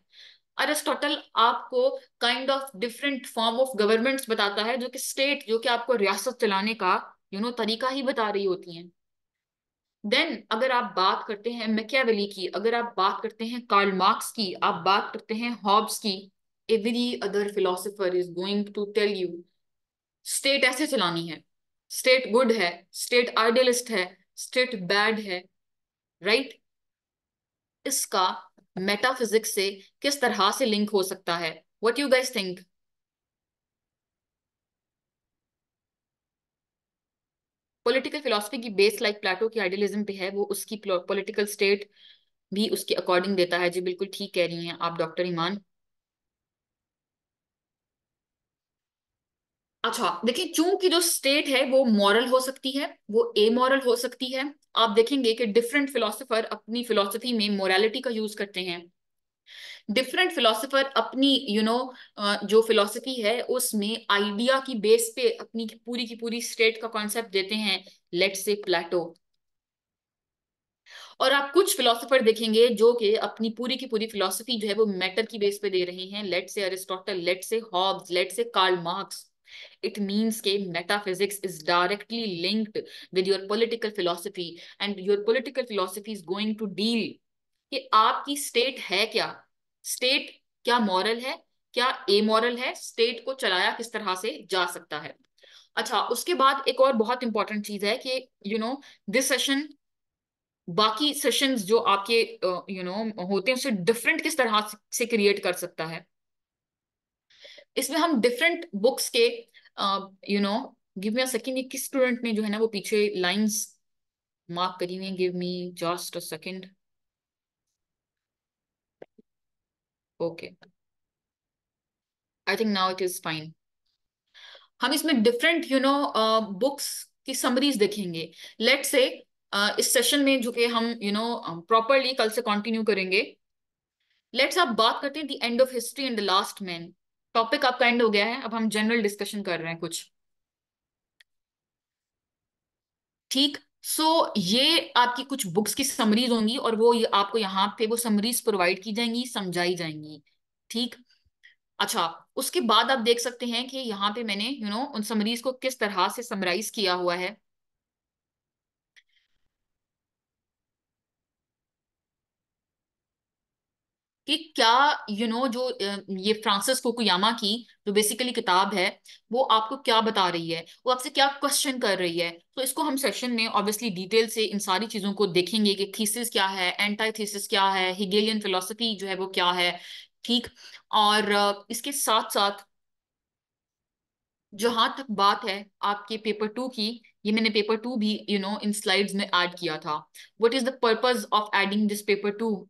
अरिस्टोटल आपको kind of different form of governments बताता है जो कि स्टेट, जो कि आपको रियासत चलाने का तरीका ही बता रही होती हैं। देन अगर आप बात करते हैं मैकियावेली की, अगर आप बात करते हैं कार्ल मार्क्स की, आप बात करते हैं हॉब्स की, every other philosopher is going to tell you state ऐसे चलानी है, स्टेट गुड है, स्टेट आइडियलिस्ट है, स्टेट बैड है, राइट। इसका मेटाफिजिक्स से किस तरह से लिंक हो सकता है? What you guys think? Political philosophy की बेस लाइक प्लेटो की आइडियलिज्म पे है, वो उसकी पॉलिटिकल स्टेट भी उसके अकॉर्डिंग देता है। जी बिल्कुल ठीक कह रही हैं आप डॉक्टर ईमान। अच्छा देखिए, चूंकि जो स्टेट है वो मॉरल हो सकती है, वो ए मॉरल हो सकती है। आप देखेंगे कि डिफरेंट फिलोसोफर अपनी फिलोसफी में मोरालिटी का यूज करते हैं। डिफरेंट फिलोसोफर अपनी जो फिलोसफी है उसमें आइडिया की बेस पे अपनी पूरी की पूरी स्टेट का कॉन्सेप्ट देते हैं। लेट्स से प्लेटो। और आप कुछ फिलोसोफर देखेंगे जो कि अपनी पूरी की पूरी फिलोसफी जो है वो मैटर की बेस पे दे रहे हैं। Let say Aristotle, let say Hobbes, let say Karl Marx. It means के metaphysics is directly linked with your political philosophy, and your political philosophy is going to deal कि आपकी स्टेट है क्या, स्टेट क्या मॉरल है, क्या ए मॉरल है, स्टेट को चलाया किस तरह से जा सकता है। अच्छा, उसके बाद एक और बहुत इंपॉर्टेंट चीज है कि दिस सेशन बाकी सेशंस जो आपके होते हैं उससे डिफरेंट किस तरह से क्रिएट कर सकता है। इसमें हम डिफरेंट बुक्स के you know give me a second, ये किस स्टूडेंट ने जो है ना वो पीछे लाइंस मार्क करी हुई, give me just a second. Okay, I think now it is fine. हम इसमें डिफरेंट बुक्स की समरीज देखेंगे। लेट से इस सेशन में जो कि हम प्रॉपरली कल से कंटिन्यू करेंगे। लेट्स आप बात करते हैं the end of history and the last man. Topic आपका एंड हो गया है, अब हम जनरल डिस्कशन कर रहे हैं कुछ। ठीक। सो ये आपकी कुछ बुक्स की समरीज होंगी और वो आपको यहाँ पे वो समरीज प्रोवाइड की जाएंगी, समझाई जाएंगी। ठीक। अच्छा, उसके बाद आप देख सकते हैं कि यहाँ पे मैंने उन समरीज को किस तरह से समराइज किया हुआ है। कि क्या जो ये फ्रांसिस फुकुयामा की जो बेसिकली किताब है वो आपको क्या बता रही है, वो आपसे क्या क्वेश्चन कर रही है। तो इसको हम सेशन में ऑब्वियसली डिटेल से इन सारी चीजों को देखेंगे कि थीसिस क्या है, एंटी थीसिस क्या है, हेगेलियन फिलोसफी जो है वो क्या है। ठीक। और इसके साथ साथ जहां तक बात है आपके पेपर टू की, ये मैंने पेपर टू भी इन स्लाइड्स में ऐड किया था। What is the purpose of adding this paper two?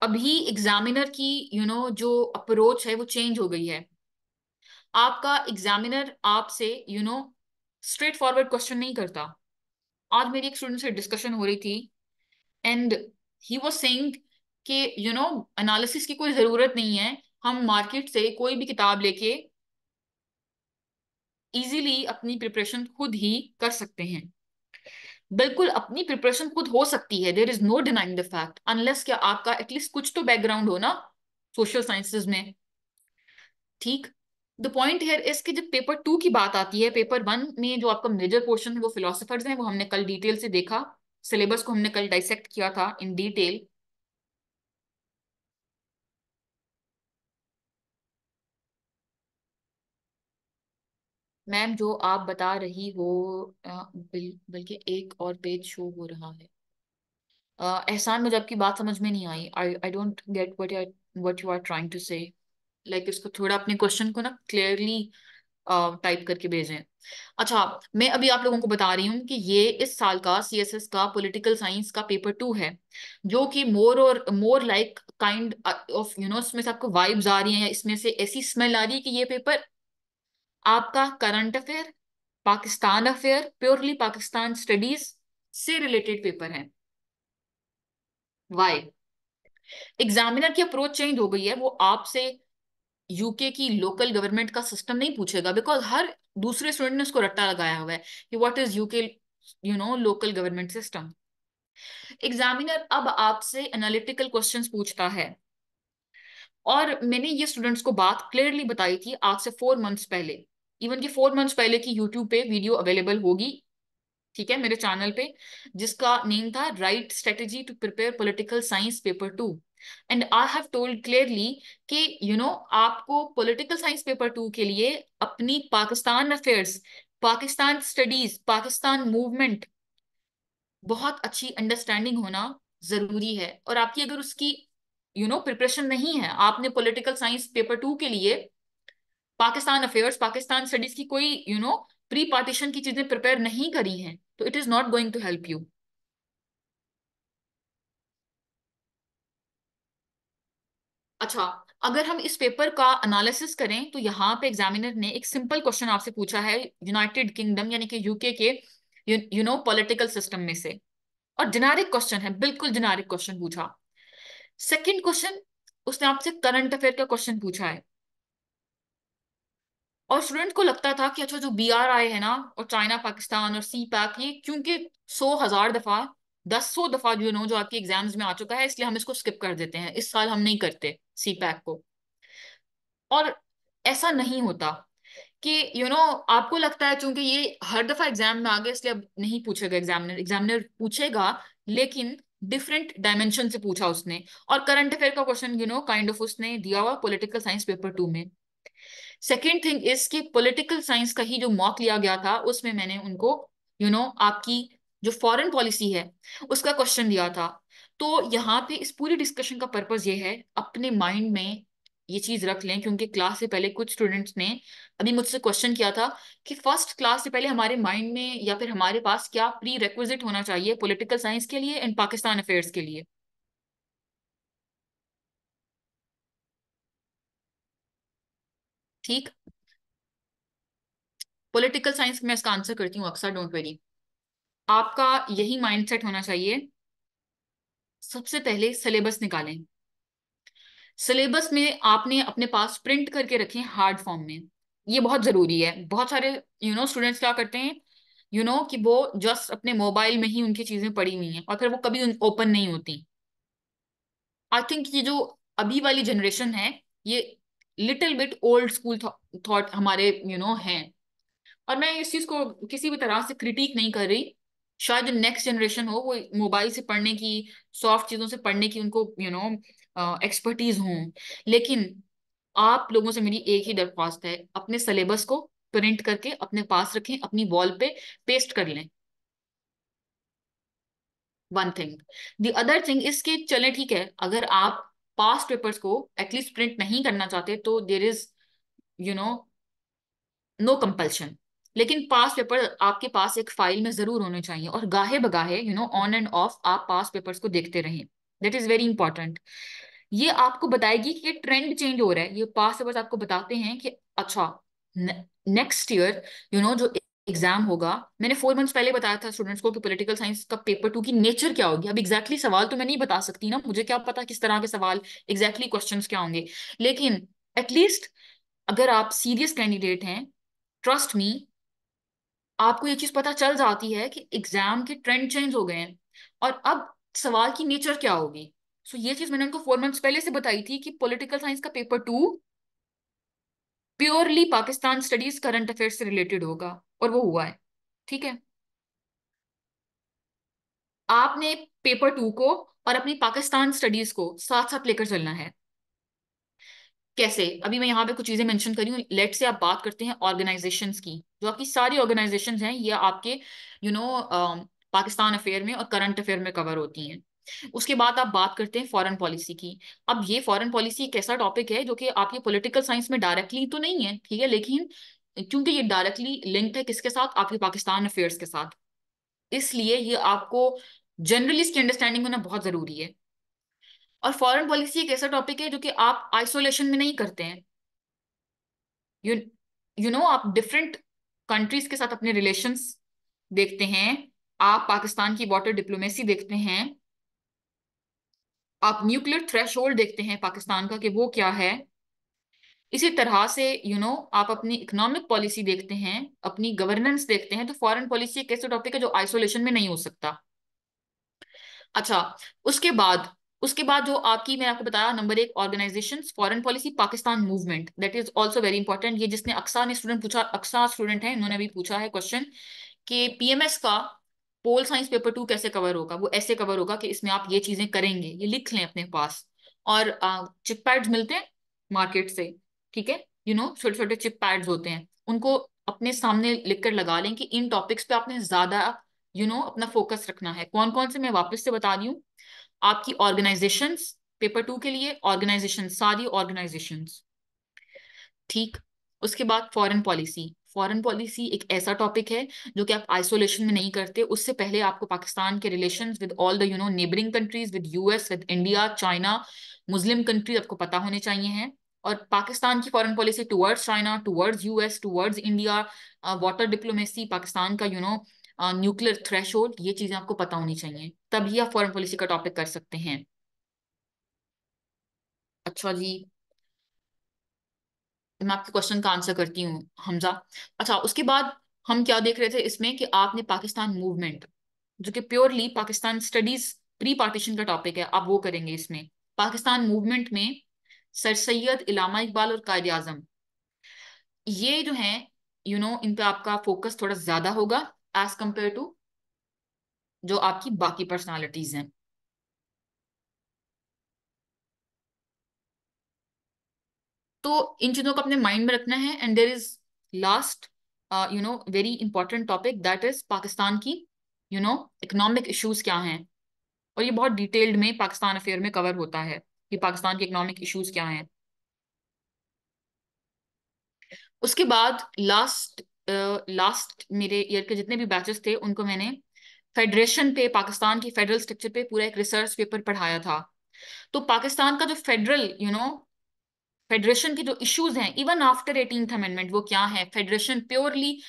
अभी एग्जामिनर की जो अप्रोच है वो चेंज हो गई है। आपका एग्जामिनर आपसे स्ट्रेट फॉरवर्ड क्वेश्चन नहीं करता। आज मेरी एक स्टूडेंट से डिस्कशन हो रही थी एंड ही वाज सेइंग कि एनालिसिस की कोई जरूरत नहीं है, हम मार्केट से कोई भी किताब लेके इजीली अपनी प्रिपरेशन खुद ही कर सकते हैं। बिल्कुल अपनी प्रिपरेशन खुद हो सकती है, there is no denying the fact, unless क्या आपका एटलीस्ट कुछ तो बैकग्राउंड हो ना सोशल साइंसेज में। ठीक। द पॉइंट हियर इज कि जब पेपर टू की बात आती है, पेपर वन में जो आपका मेजर पोर्शन है वो फिलोसफर्स हैं, वो हमने कल डिटेल से देखा। सिलेबस को हमने कल डाइसेक्ट किया था इन डिटेल। मैम जो आप बता रही हो बल्कि एक और पेज शो हो रहा है। एहसान, मुझे आपकी बात समझ में नहीं आई। I don't get what you are trying to say. Like इसको थोड़ा अपने क्वेश्चन को ना क्लियरली टाइप करके भेजें। अच्छा, मैं अभी आप लोगों को बता रही हूँ कि ये इस साल का सीएसएस का पॉलिटिकल साइंस का पेपर टू है, जो कि मोर और मोर लाइक काइंड ऑफ इसमें से आपको वाइब्स आ रही हैं या इसमें से ऐसी स्मेल आ रही है कि ये पेपर आपका current affair, Pakistan affair, purely Pakistan studies से रिलेटेड पेपर है। वाई? एग्जामिनर की अप्रोच चेंज हो गई है, वो आपसे यूके की लोकल गवर्नमेंट का सिस्टम नहीं पूछेगा, बिकॉज हर दूसरे स्टूडेंट ने उसको रट्टा लगाया हुआ है कि what is UK local government system. Examiner अब आपसे एनालिटिकल क्वेश्चंस पूछता है, और मैंने ये स्टूडेंट्स को बात क्लियरली बताई थी आज से 4 मंथ्स पहले। इवन कि 4 मंथ्स पहले की यूट्यूब पे वीडियो अवेलेबल होगी, ठीक है, मेरे चैनल पे, जिसका नेम था right strategy to prepare political science paper 2। And I have told clearly कि आपको पॉलिटिकल साइंस पेपर 2 के लिए अपनी Pakistan affairs, Pakistan studies, Pakistan movement बहुत अच्छी अंडरस्टैंडिंग होना जरूरी है। और आपकी अगर उसकी प्रिपरेशन नहीं है, आपने पॉलिटिकल साइंस पेपर 2 के लिए पाकिस्तान अफेयर्स, पाकिस्तान स्टडीज की कोई प्री पार्टीशन की चीजें प्रिपेयर नहीं करी हैं, तो it is not going to help you. अच्छा, अगर हम इस पेपर का एनालिसिस करें तो यहाँ पे एग्जामिनर ने एक सिंपल क्वेश्चन आपसे पूछा है यूनाइटेड किंगडम यानी कि यूके के पॉलिटिकल सिस्टम में से, और जेनेरिक क्वेश्चन है, बिल्कुल जेनेरिक क्वेश्चन पूछा। सेकंड क्वेश्चन, उसने आपसे करंट अफेयर का क्वेश्चन पूछा है। और स्टूडेंट को लगता था कि अच्छा, जो BRI है ना, और चाइना पाकिस्तान और सी पैक, ये क्योंकि 100,000 दफा, 10 100 दफा जो आपके एग्जाम्स में आ चुका है, इसलिए हम इसको स्किप कर देते हैं, इस साल हम नहीं करते सी पैक को। और ऐसा नहीं होता कि आपको लगता है चूंकि ये हर दफा एग्जाम में आ गया इसलिए अब नहीं पूछेगा एग्जामिनर। एग्जामिनर पूछेगा, लेकिन डिफरेंट डायमेंशन से पूछा उसने। और करंट अफेयर का क्वेश्चन काइंड ऑफ उसने दिया हुआ पॉलिटिकल साइंस पेपर 2 में। सेकेंड थिंग इज कि पॉलिटिकल साइंस का ही जो मॉक लिया गया था उसमें मैंने उनको आपकी जो फॉरेन पॉलिसी है उसका क्वेश्चन दिया था। तो यहाँ पे इस पूरी डिस्कशन का पर्पस ये है, अपने माइंड में ये चीज रख लें, क्योंकि क्लास से पहले कुछ स्टूडेंट्स ने अभी मुझसे क्वेश्चन किया था कि फर्स्ट क्लास से पहले हमारे माइंड में या फिर हमारे पास क्या प्री रेक्विजिट होना चाहिए पॉलिटिकल साइंस के लिए एंड पाकिस्तान अफेयर्स के लिए। ठीक, पॉलिटिकल साइंस में इसका आंसर करती हूँ अक्सर, डोंट वेरी। आपका यही माइंडसेट होना चाहिए, सबसे पहले सिलेबस निकालें। सिलेबस में आपने अपने पास प्रिंट करके रखें हार्ड फॉर्म में, ये बहुत जरूरी है। बहुत सारे स्टूडेंट्स क्या करते हैं कि वो जस्ट अपने मोबाइल में ही उनकी चीजें पड़ी हुई हैं और फिर वो कभी ओपन नहीं होती। आई थिंक ये जो अभी वाली जनरेशन है, ये little bit old school thought हमारे हैं। और मैं इस चीज को किसी भी तरह से क्रिटिक नहीं कर रही। शायद जो नेक्स्ट जनरेशन हो वो मोबाइल से पढ़ने की, सॉफ्ट चीजों से पढ़ने की उनको एक्सपर्टीज हो, लेकिन आप लोगों से मेरी एक ही दरख्वास्त है, अपने सिलेबस को प्रिंट करके अपने पास रखें, अपनी वॉल पे पेस्ट कर लें। One thing. The other thing is कि चलें ठीक है, अगर आप पास्ट पेपर्स को एटलीस्ट प्रिंट नहीं करना चाहते तो there is you no no compulsion, लेकिन पास पेपर आपके पास एक फाइल में जरूर होने चाहिए, और गाहे बगाहे ऑन एंड ऑफ आप पास पेपर्स को देखते रहें। That is very important. ये आपको बताएगी कि ट्रेंड चेंज हो रहा है। ये पास पेपर्स आपको बताते हैं कि अच्छा, नेक्स्ट ईयर जो एग्जाम होगा, मैंने 4 मंथ्स पहले बताया था स्टूडेंट्स को कि पॉलिटिकल साइंस का पेपर 2 की नेचर क्या होगी। अब एग्जैक्टली सवाल तो मैं नहीं बता सकती ना, मुझे क्या पता किस तरह के सवाल, एग्जैक्टली क्वेश्चंस क्या होंगे, लेकिन एटलीस्ट अगर आप सीरियस कैंडिडेट हैं, ट्रस्ट मी, आपको ये चीज पता चल जाती है कि एग्जाम के ट्रेंड चेंज हो गए हैं और अब सवाल की नेचर क्या होगी। सो ये चीज मैंने उनको 4 मंथ्स पहले से बताई थी कि पॉलिटिकल साइंस का paper 2 purely Pakistan studies current affair से रिलेटेड होगा, और वो हुआ है। ठीक है, आपने पेपर 2 को और अपनी पाकिस्तान स्टडीज को साथ साथ लेकर चलना है। कैसे? अभी मैं यहाँ पे कुछ चीजें मेंशन करी हूँ। लेट से आप बात करते हैं ऑर्गेनाइजेशंस की, जो आपकी सारी ऑर्गेनाइजेशंस हैं ये आपके यू नो पाकिस्तान अफेयर में और करंट अफेयर में कवर होती हैं। उसके बाद आप बात करते हैं फॉरेन पॉलिसी की। अब ये फॉरेन पॉलिसी एक ऐसा टॉपिक है जो कि आपके पॉलिटिकल साइंस में डायरेक्टली तो नहीं है, ठीक है, लेकिन क्योंकि ये डायरेक्टली लिंक्ड है किसके साथ, आपके पाकिस्तान अफेयर्स के साथ, इसलिए ये आपको जनरली इसकी अंडरस्टैंडिंग होना बहुत जरूरी है। और फॉरेन पॉलिसी एक ऐसा टॉपिक है जो कि आप आइसोलेशन में नहीं करते हैं। यू आप डिफरेंट कंट्रीज के साथ अपने रिलेशंस देखते हैं, आप पाकिस्तान की वाटर डिप्लोमेसी देखते हैं, आप न्यूक्लियर थ्रेशोल्ड देखते हैं पाकिस्तान का कि वो क्या है, इसी तरह से आप अपनी इकोनॉमिक पॉलिसी देखते हैं, अपनी गवर्नेंस देखते हैं, तो फॉरेन पॉलिसी एक ऐसा टॉपिक है जो आइसोलेशन में नहीं हो सकता। अच्छा, उसके बाद उसके बाद जो आपकी, मैंने आपको बताया, नंबर एक organisation, foreign policy, Pakistan movement, that is also very important. ये जिसने अक्सा ने स्टूडेंट पूछा, अक्सा स्टूडेंट है, इन्होंने भी पूछा है क्वेश्चन कि पीएमएस का पोल साइंस पेपर 2 कैसे कवर होगा। वो ऐसे कवर होगा कि इसमें आप ये चीजें करेंगे, ये लिख लें अपने पास। और चिप पैड्स मिलते हैं मार्केट से, ठीक है, छोटे छोटे चिप पैड्स होते हैं, उनको अपने सामने लिख कर लगा लें कि इन टॉपिक्स पे आपने ज्यादा अपना फोकस रखना है। कौन कौन से मैं वापस से बता दी हूँ। आपकी ऑर्गेनाइजेशंस, पेपर 2 के लिए ऑर्गेनाइजेशन, सारी ऑर्गेनाइजेशंस, ठीक। उसके बाद फॉरेन पॉलिसी। फॉरेन पॉलिसी एक ऐसा टॉपिक है जो कि आप आइसोलेशन में नहीं करते। उससे पहले आपको पाकिस्तान के relations with all the neighbouring countries, with US, with India, China, Muslim countries आपको पता होने चाहिए हैं। और पाकिस्तान की foreign policy towards China, towards US, towards India, water diplomacy, Pakistan का न्यूक्लियर थ्रेशोल्ड, ये चीजें आपको पता होनी चाहिए, तभी आप फॉरेन पॉलिसी का टॉपिक कर सकते हैं। अच्छा जी, तो मैं आपके क्वेश्चन का आंसर करती हूँ हमजा। अच्छा, उसके बाद हम क्या देख रहे थे इसमें कि आपने पाकिस्तान मूवमेंट, जो कि purely Pakistan studies pre partition का टॉपिक है, आप वो करेंगे इसमें। पाकिस्तान मूवमेंट में सर सैयद, इलामा इकबाल और कायद आजम, ये जो हैं, इन पे आपका फोकस थोड़ा ज्यादा होगा एज कंपेयर टू जो आपकी बाकी पर्सनालिटीज हैं। तो इन चीजों को अपने माइंड में रखना है। And there is last very important topic, that is Pakistan की इकोनॉमिक इश्यूज क्या हैं। और ये बहुत डिटेल्ड में पाकिस्तान अफेयर में कवर होता है कि पाकिस्तान के इकोनॉमिक इश्यूज क्या हैं। उसके बाद लास्ट लास्ट मेरे ईयर के जितने भी बैचेस थे उनको मैंने फेडरेशन पे, पाकिस्तान की फेडरल स्ट्रक्चर पे पूरा एक रिसर्च पेपर पढ़ाया था। तो पाकिस्तान का जो फेडरल फेडरेशन के जो इश्यूज हैं इवन आफ्टर 18th अमेंडमेंट, वो क्या है, फेडरेशन प्योरली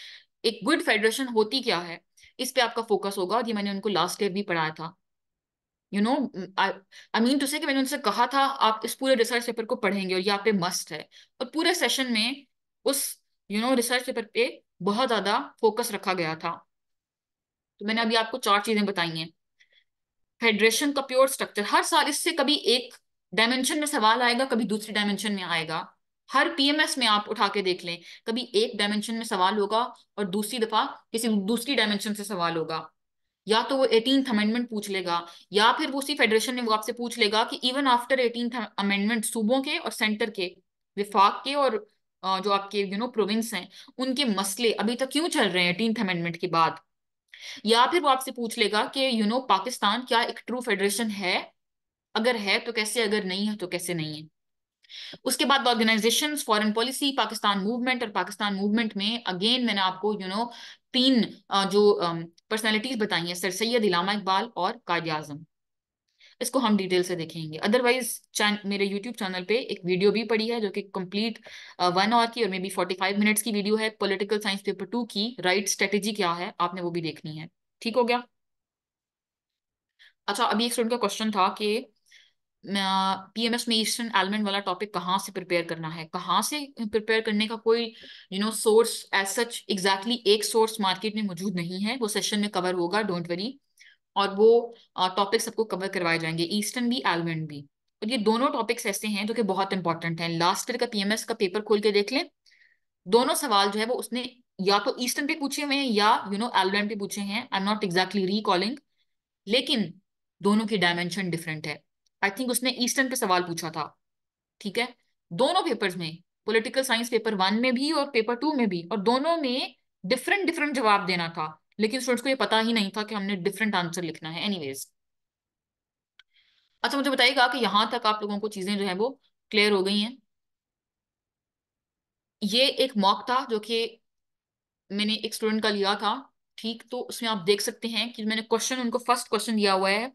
एक गुड फेडरेशन होती क्या है, इस पे आपका फोकस होगा। और ये मैंने उनको लास्ट ईयर भी पढ़ाया था। You know I I mean to say कि मैंने उनसे कहा था आप इस पूरे रिसर्च पेपर को पढ़ेंगे और ये आप पे मस्ट है। और पूरे सेशन में उस रिसर्च पेपर पे बहुत ज्यादा फोकस रखा गया था। तो मैंने अभी आपको 4 चीजें बताई हैं। फेडरेशन का प्योर स्ट्रक्चर, हर साल इससे कभी एक डायमेंशन में सवाल आएगा, कभी दूसरी डायमेंशन में आएगा। हर पीएमएस में आप उठा के देख लें, कभी एक डायमेंशन में सवाल होगा और दूसरी दफा किसी दूसरी डायमेंशन से सवाल होगा। या तो वो 18th अमेंडमेंट पूछ लेगा, या फिर वो उसी फेडरेशन में वो आपसे पूछ लेगा कि इवन आफ्टर 18th अमेंडमेंट सूबों के और सेंटर के, विफाक के और जो आपके प्रोविंस हैं, उनके मसले अभी तक क्यों चल रहे हैं 18th अमेंडमेंट के बाद। या फिर वो आपसे पूछ लेगा कि पाकिस्तान क्या एक ट्रू फेडरेशन है, अगर है तो कैसे, अगर नहीं है तो कैसे नहीं है। उसके बाद organisations, foreign policy, Pakistan movement. और पाकिस्तान मूवमेंट में अगेन मैंने आपको तीन जो पर्सनालिटीज बताई हैं, सर सैयद, इलामा इकबाल और कायद आजम। इसको हम डिटेल से देखेंगे। अदरवाइज मेरे यूट्यूब चैनल पे एक वीडियो भी पड़ी है जो कि कंप्लीट 1 आवर की और मे बी 45 मिनट्स की वीडियो है, पॉलिटिकल साइंस पेपर 2 की राइट स्ट्रेटेजी क्या है, आपने वो भी देखनी है। ठीक हो गया। अच्छा, अभी एक स्टूडेंट का क्वेश्चन था कि पीएमएस में ईस्टर्न एलिमेंट वाला टॉपिक कहाँ से प्रिपेयर करना है। कहाँ से प्रिपेयर करने का कोई सोर्स एज सच एग्जैक्टली एक सोर्स मार्केट में मौजूद नहीं है। वो सेशन में कवर होगा, डोंट वरी। और वो टॉपिक सबको कवर करवाए जाएंगे, ईस्टर्न भी एलिमेंट भी। और ये दोनों टॉपिक्स ऐसे हैं जो कि बहुत इंपॉर्टेंट हैं। लास्ट ईयर का पीएमएस का पेपर खोल के देख लें, दोनों सवाल जो है वो उसने या तो ईस्टर्न पे पूछे हुए हैं या एलिमेंट पे पूछे हैं। I am not exactly recalling, लेकिन दोनों की डायमेंशन डिफरेंट है। आई थिंक उसने ईस्टर्न पे सवाल पूछा था, ठीक है, दोनों पेपर्स में, पॉलिटिकल साइंस पेपर 1 में भी और पेपर 2 में भी, और दोनों में डिफरेंट डिफरेंट जवाब देना था। लेकिन स्टूडेंट्स को ये पता ही नहीं था कि हमने डिफरेंट आंसर लिखना है। एनीवेज, अच्छा, मुझे बताइएगा कि यहाँ तक आप लोगों को चीजें जो है वो क्लियर हो गई हैं। ये एक मॉक था जो कि मैंने एक स्टूडेंट का लिया था, ठीक। तो उसमें आप देख सकते हैं कि मैंने क्वेश्चन उनको, फर्स्ट क्वेश्चन दिया हुआ है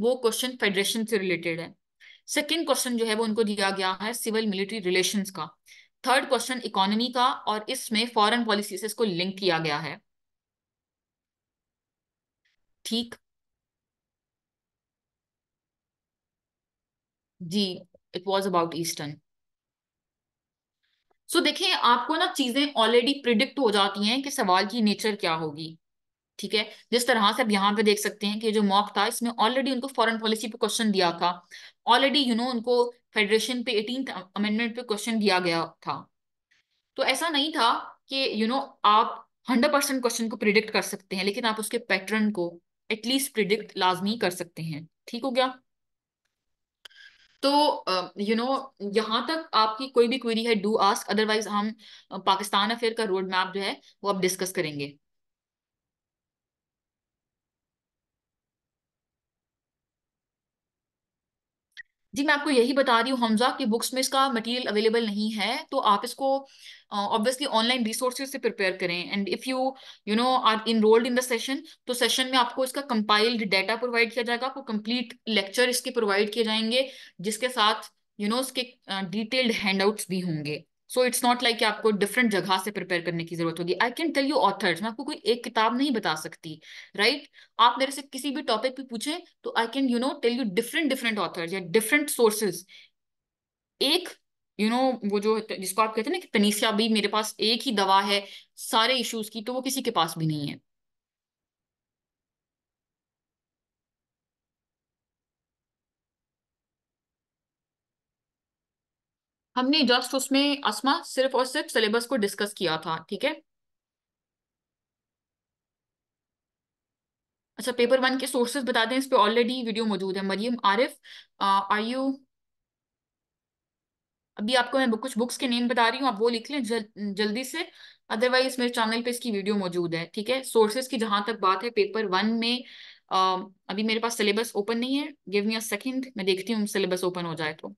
वो क्वेश्चन फेडरेशन से रिलेटेड है। सेकंड क्वेश्चन जो है वो उनको दिया गया है सिविल मिलिट्री रिलेशंस का। थर्ड क्वेश्चन इकोनॉमी का, और इसमें फॉरेन पॉलिसी से इसको लिंक किया गया है, ठीक। जी, इट वाज अबाउट ईस्टर्न। सो देखिए, आपको ना चीजें ऑलरेडी प्रिडिक्ट हो जाती हैं कि सवाल की नेचर क्या होगी। ठीक है। जिस तरह से आप यहाँ पे देख सकते हैं कि जो मॉक था, इसमें ऑलरेडी उनको फॉरेन पॉलिसी पे क्वेश्चन दिया था। ऑलरेडी उनको फेडरेशन पे 18th अमेंडमेंट पे क्वेश्चन दिया गया था। तो ऐसा नहीं था कि आप 100% क्वेश्चन को प्रिडिक्ट कर सकते हैं, लेकिन आप उसके पैटर्न को एटलीस्ट प्रिडिक्ट लाजमी कर सकते हैं। ठीक हो गया। तो यहाँ तक आपकी कोई भी क्वेरी है, डू आस्क, अदरवाइज हम पाकिस्तान अफेयर का रोड मैप जो है वो अब डिस्कस करेंगे। जी, मैं आपको यही बता रही हूँ हमजा, कि बुक्स में इसका मटेरियल अवेलेबल नहीं है, तो आप इसको ऑब्वियसली ऑनलाइन रिसोर्सेज से प्रिपेयर करें। And if you know are enrolled in the session, तो सेशन में आपको इसका कंपाइल्ड डाटा प्रोवाइड किया जाएगा, आपको कंप्लीट लेक्चर इसके प्रोवाइड किए जाएंगे, जिसके साथ उसके डिटेल्ड हैंडआउट्स भी होंगे। सो इट्स नॉट लाइक कि आपको डिफरेंट जगह से प्रिपेयर करने की जरूरत होगी। I can tell you authors, मैं आपको कोई एक किताब नहीं बता सकती, राइट। आप मेरे से किसी भी टॉपिक पे पूछें, तो I can tell you different different authors या डिफरेंट सोर्सेज। एक वो जो जिसको आप कहते हैं ना कि तनीसिया, भी मेरे पास एक ही दवा है सारे इश्यूज की, तो वो किसी के पास भी नहीं है। हमने जस्ट उसमें अस्मा सिर्फ और सिर्फ सिलेबस को डिस्कस किया था। ठीक है। अच्छा, पेपर वन के सोर्सेज बता दें, इस पे ऑलरेडी वीडियो मौजूद है। Mariam Arif, are you? अभी आपको मैं कुछ बुक्स के नेम बता रही हूँ, आप वो लिख लें जल्दी से। अदरवाइज मेरे चैनल पे इसकी वीडियो मौजूद है। ठीक है। सोर्सेज की जहां तक बात है, पेपर वन में अभी मेरे पास सिलेबस ओपन नहीं है, गिव मी अ सेकंड, मैं देखती हूँ सिलेबस ओपन हो जाए तो।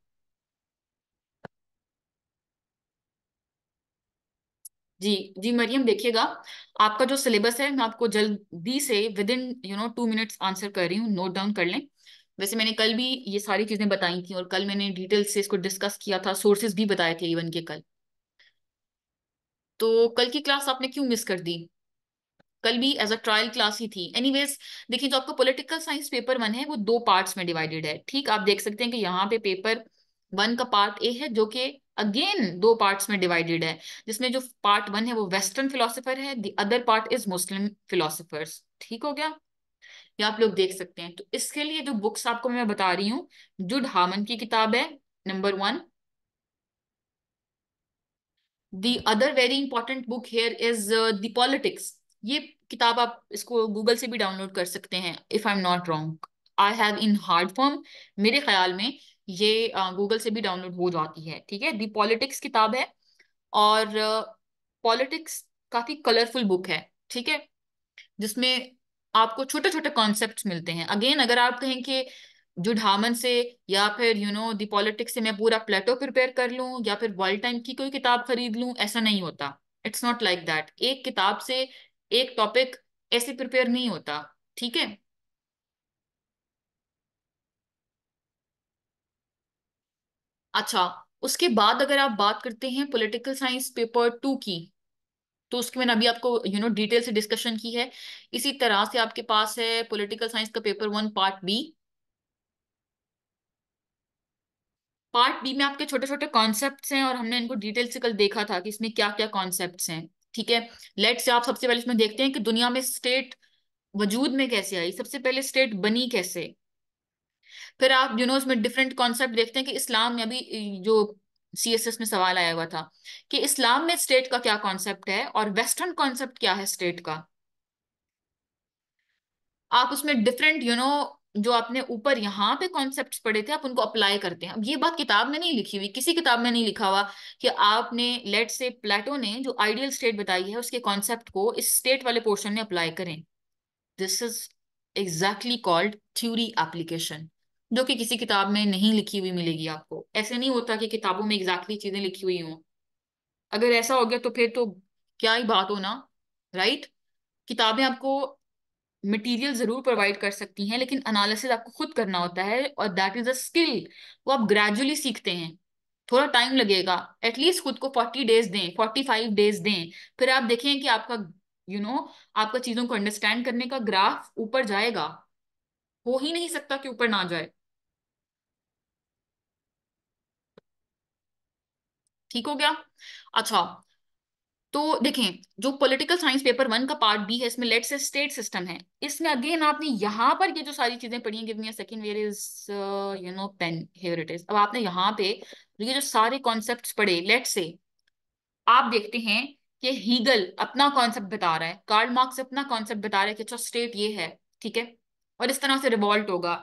जी जी मरियम, देखिएगा, आपका जो सिलेबस है, मैं आपको जल्दी से विद इन 2 मिनट्स आंसर कर रही हूँ, नोट डाउन कर लें। वैसे मैंने कल भी ये सारी चीजें बताई थी, और कल मैंने डिटेल से इसको डिस्कस किया था, सोर्सेज भी बताए थे इवन के कल। तो कल की क्लास आपने क्यों मिस कर दी? कल भी एज अ ट्रायल क्लास ही थी। एनीवेज, देखिए, जो आपका पॉलिटिकल साइंस पेपर वन है, वो दो पार्ट्स में डिवाइडेड है। ठीक, आप देख सकते हैं कि यहाँ पे पेपर वन का पार्ट ए है, जो कि अगेन दो पार्ट्स में डिवाइडेड है, जिसमें जो पार्ट वन है वो वेस्टर्न फिलोसफर है, the other part is Muslim philosophers. ठीक हो गया। ये आप लोग देख सकते हैं। तो इसके लिए जो बुक्स आपको मैं बता रही हूँ, जुड हामन की किताब है, number one. The other very important book here is the politics. ये किताब आप इसको गूगल से भी डाउनलोड कर सकते हैं, if I am not wrong. I have in hard form, मेरे ख्याल में ये गूगल से भी डाउनलोड हो जाती है। ठीक है, दी पॉलिटिक्स किताब है। और पॉलिटिक्स काफी कलरफुल बुक है। ठीक है, जिसमें आपको छोटे छोटे कॉन्सेप्ट्स मिलते हैं। अगेन, अगर आप कहें कि जुड़ामन से या फिर दी पॉलिटिक्स से मैं पूरा प्लेटो प्रिपेयर कर लूं, या फिर वर्ल्ड टाइम की कोई किताब खरीद लूं, ऐसा नहीं होता। It's not like that. एक किताब से एक टॉपिक ऐसे प्रिपेयर नहीं होता। ठीक है। अच्छा, उसके बाद अगर आप बात करते हैं पॉलिटिकल साइंस पेपर टू की, तो उसकी मैंने अभी आपको डिटेल से डिस्कशन की है। इसी तरह से आपके पास है पॉलिटिकल साइंस का paper one part B. Part B में आपके छोटे छोटे कॉन्सेप्ट्स हैं, और हमने इनको डिटेल से कल देखा था कि इसमें क्या क्या कॉन्सेप्ट्स हैं। ठीक है। लेट्स से आप सबसे पहले इसमें देखते हैं कि दुनिया में स्टेट वजूद में कैसे आई, सबसे पहले स्टेट बनी कैसे। फिर आप इसमें डिफरेंट कॉन्सेप्ट देखते हैं कि इस्लाम में, अभी जो सीएसएस में सवाल आया हुआ था कि इस्लाम में स्टेट का क्या कॉन्सेप्ट है, और वेस्टर्न कॉन्सेप्ट क्या है स्टेट का। आप उसमें डिफरेंट जो आपने ऊपर यहाँ पे कॉन्सेप्ट्स पढ़े थे, आप उनको अप्लाई करते हैं। अब ये बात किताब में नहीं लिखी हुई, किसी किताब में नहीं लिखा हुआ कि आपने, लेट से प्लेटो ने जो आइडियल स्टेट बताई है उसके कॉन्सेप्ट को इस स्टेट वाले पोर्शन में अप्लाई करें। This is exactly called theory application, जो कि किसी किताब में नहीं लिखी हुई मिलेगी आपको। ऐसे नहीं होता कि किताबों में एग्जैक्टली चीजें लिखी हुई हों। अगर ऐसा हो गया तो फिर तो क्या ही बात हो ना, राइट। किताबें आपको मटेरियल जरूर प्रोवाइड कर सकती हैं, लेकिन एनालिसिस आपको खुद करना होता है, और दैट इज अ स्किल। वो आप ग्रेजुअली सीखते हैं, थोड़ा टाइम लगेगा। एटलीस्ट खुद को 40 डेज दें, 45 डेज दें, फिर आप देखें कि आपका यू you नो आपका चीजों को अंडरस्टैंड करने का ग्राफ ऊपर जाएगा। हो ही नहीं सकता कि ऊपर ना जाए। ठीक हो गया। अच्छा, तो देखें, जो पॉलिटिकल साइंस पेपर वन का पार्ट बी है, इसमें लेट से स्टेट सिस्टम है। इसमें अगेन आपने यहाँ पर ये जो सारी चीजें पढ़ी हैं, give me a second, where is pen, here it is. अब आपने यहाँ पे ये जो सारे कॉन्सेप्ट्स पढ़े, लेट से आप देखते हैं कि हीगल अपना कॉन्सेप्ट बता रहा है, कार्ल मार्क्स अपना कॉन्सेप्ट बता रहा है कि अच्छा स्टेट ये है, ठीक है, और इस तरह से रिवॉल्ट होगा।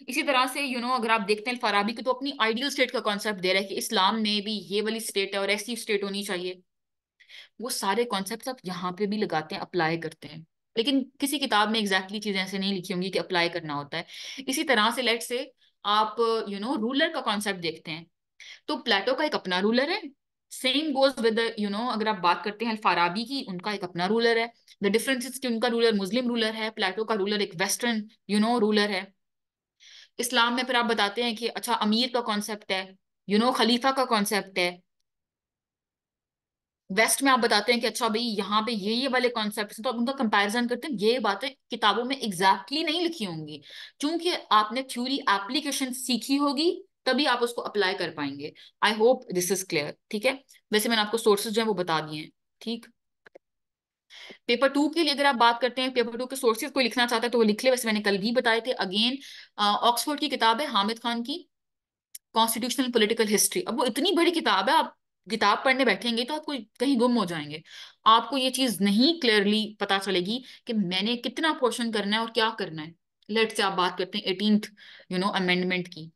इसी तरह से अगर आप देखते हैं फाराबी की, तो अपनी आइडियल स्टेट का कॉन्सेप्ट दे रहा है कि इस्लाम में भी ये वाली स्टेट है और ऐसी स्टेट होनी चाहिए। वो सारे कॉन्सेप्ट आप यहाँ पे भी लगाते हैं, अप्लाई करते हैं। लेकिन किसी किताब में एग्जैक्टली चीजें ऐसे नहीं लिखी होंगी कि अप्लाई करना होता है। इसी तरह से लेट से आप रूलर का कॉन्सेप्ट देखते हैं, तो प्लेटो का एक अपना रूलर है। सेम गोज विद अगर आप बात करते हैं फाराबी की, उनका एक अपना रूलर है। द डिफरेंस इज कि उनका रूलर मुस्लिम रूलर है, प्लेटो का रूलर एक वेस्टर्न रूलर है। इस्लाम में फिर आप बताते हैं कि अच्छा अमीर का कॉन्सेप्ट है, खलीफा का कॉन्सेप्ट है। वेस्ट में आप बताते हैं कि अच्छा भाई यहाँ पे ये वाले कॉन्सेप्ट हैं, तो आप उनका कंपैरिजन करते हैं। ये बातें किताबों में एग्जैक्टली नहीं लिखी होंगी, क्योंकि आपने थ्योरी एप्लीकेशन सीखी होगी, तभी आप उसको अप्लाई कर पाएंगे। I hope this is clear, ठीक है। वैसे मैंने आपको सोर्सेज जो है वो बता दिए हैं, ठीक। पेपर टू के लिए अगर आप बात करते हैं, पेपर टू के सोर्सेज कोई लिखना चाहता है तो वो लिख ले, वैसे मैंने कल भी बताए थे। अगेन ऑक्सफोर्ड की किताब है, हामिद खान की, कॉन्स्टिट्यूशनल पॉलिटिकल हिस्ट्री। अब वो इतनी बड़ी किताब है, आप किताब पढ़ने बैठेंगे तो आपको कहीं गुम हो जाएंगे। आपको ये चीज नहीं क्लियरली पता चलेगी कि मैंने कितना पोर्शन करना है और क्या करना है। लेट से आप बात करते हैं 18th अमेंडमेंट की।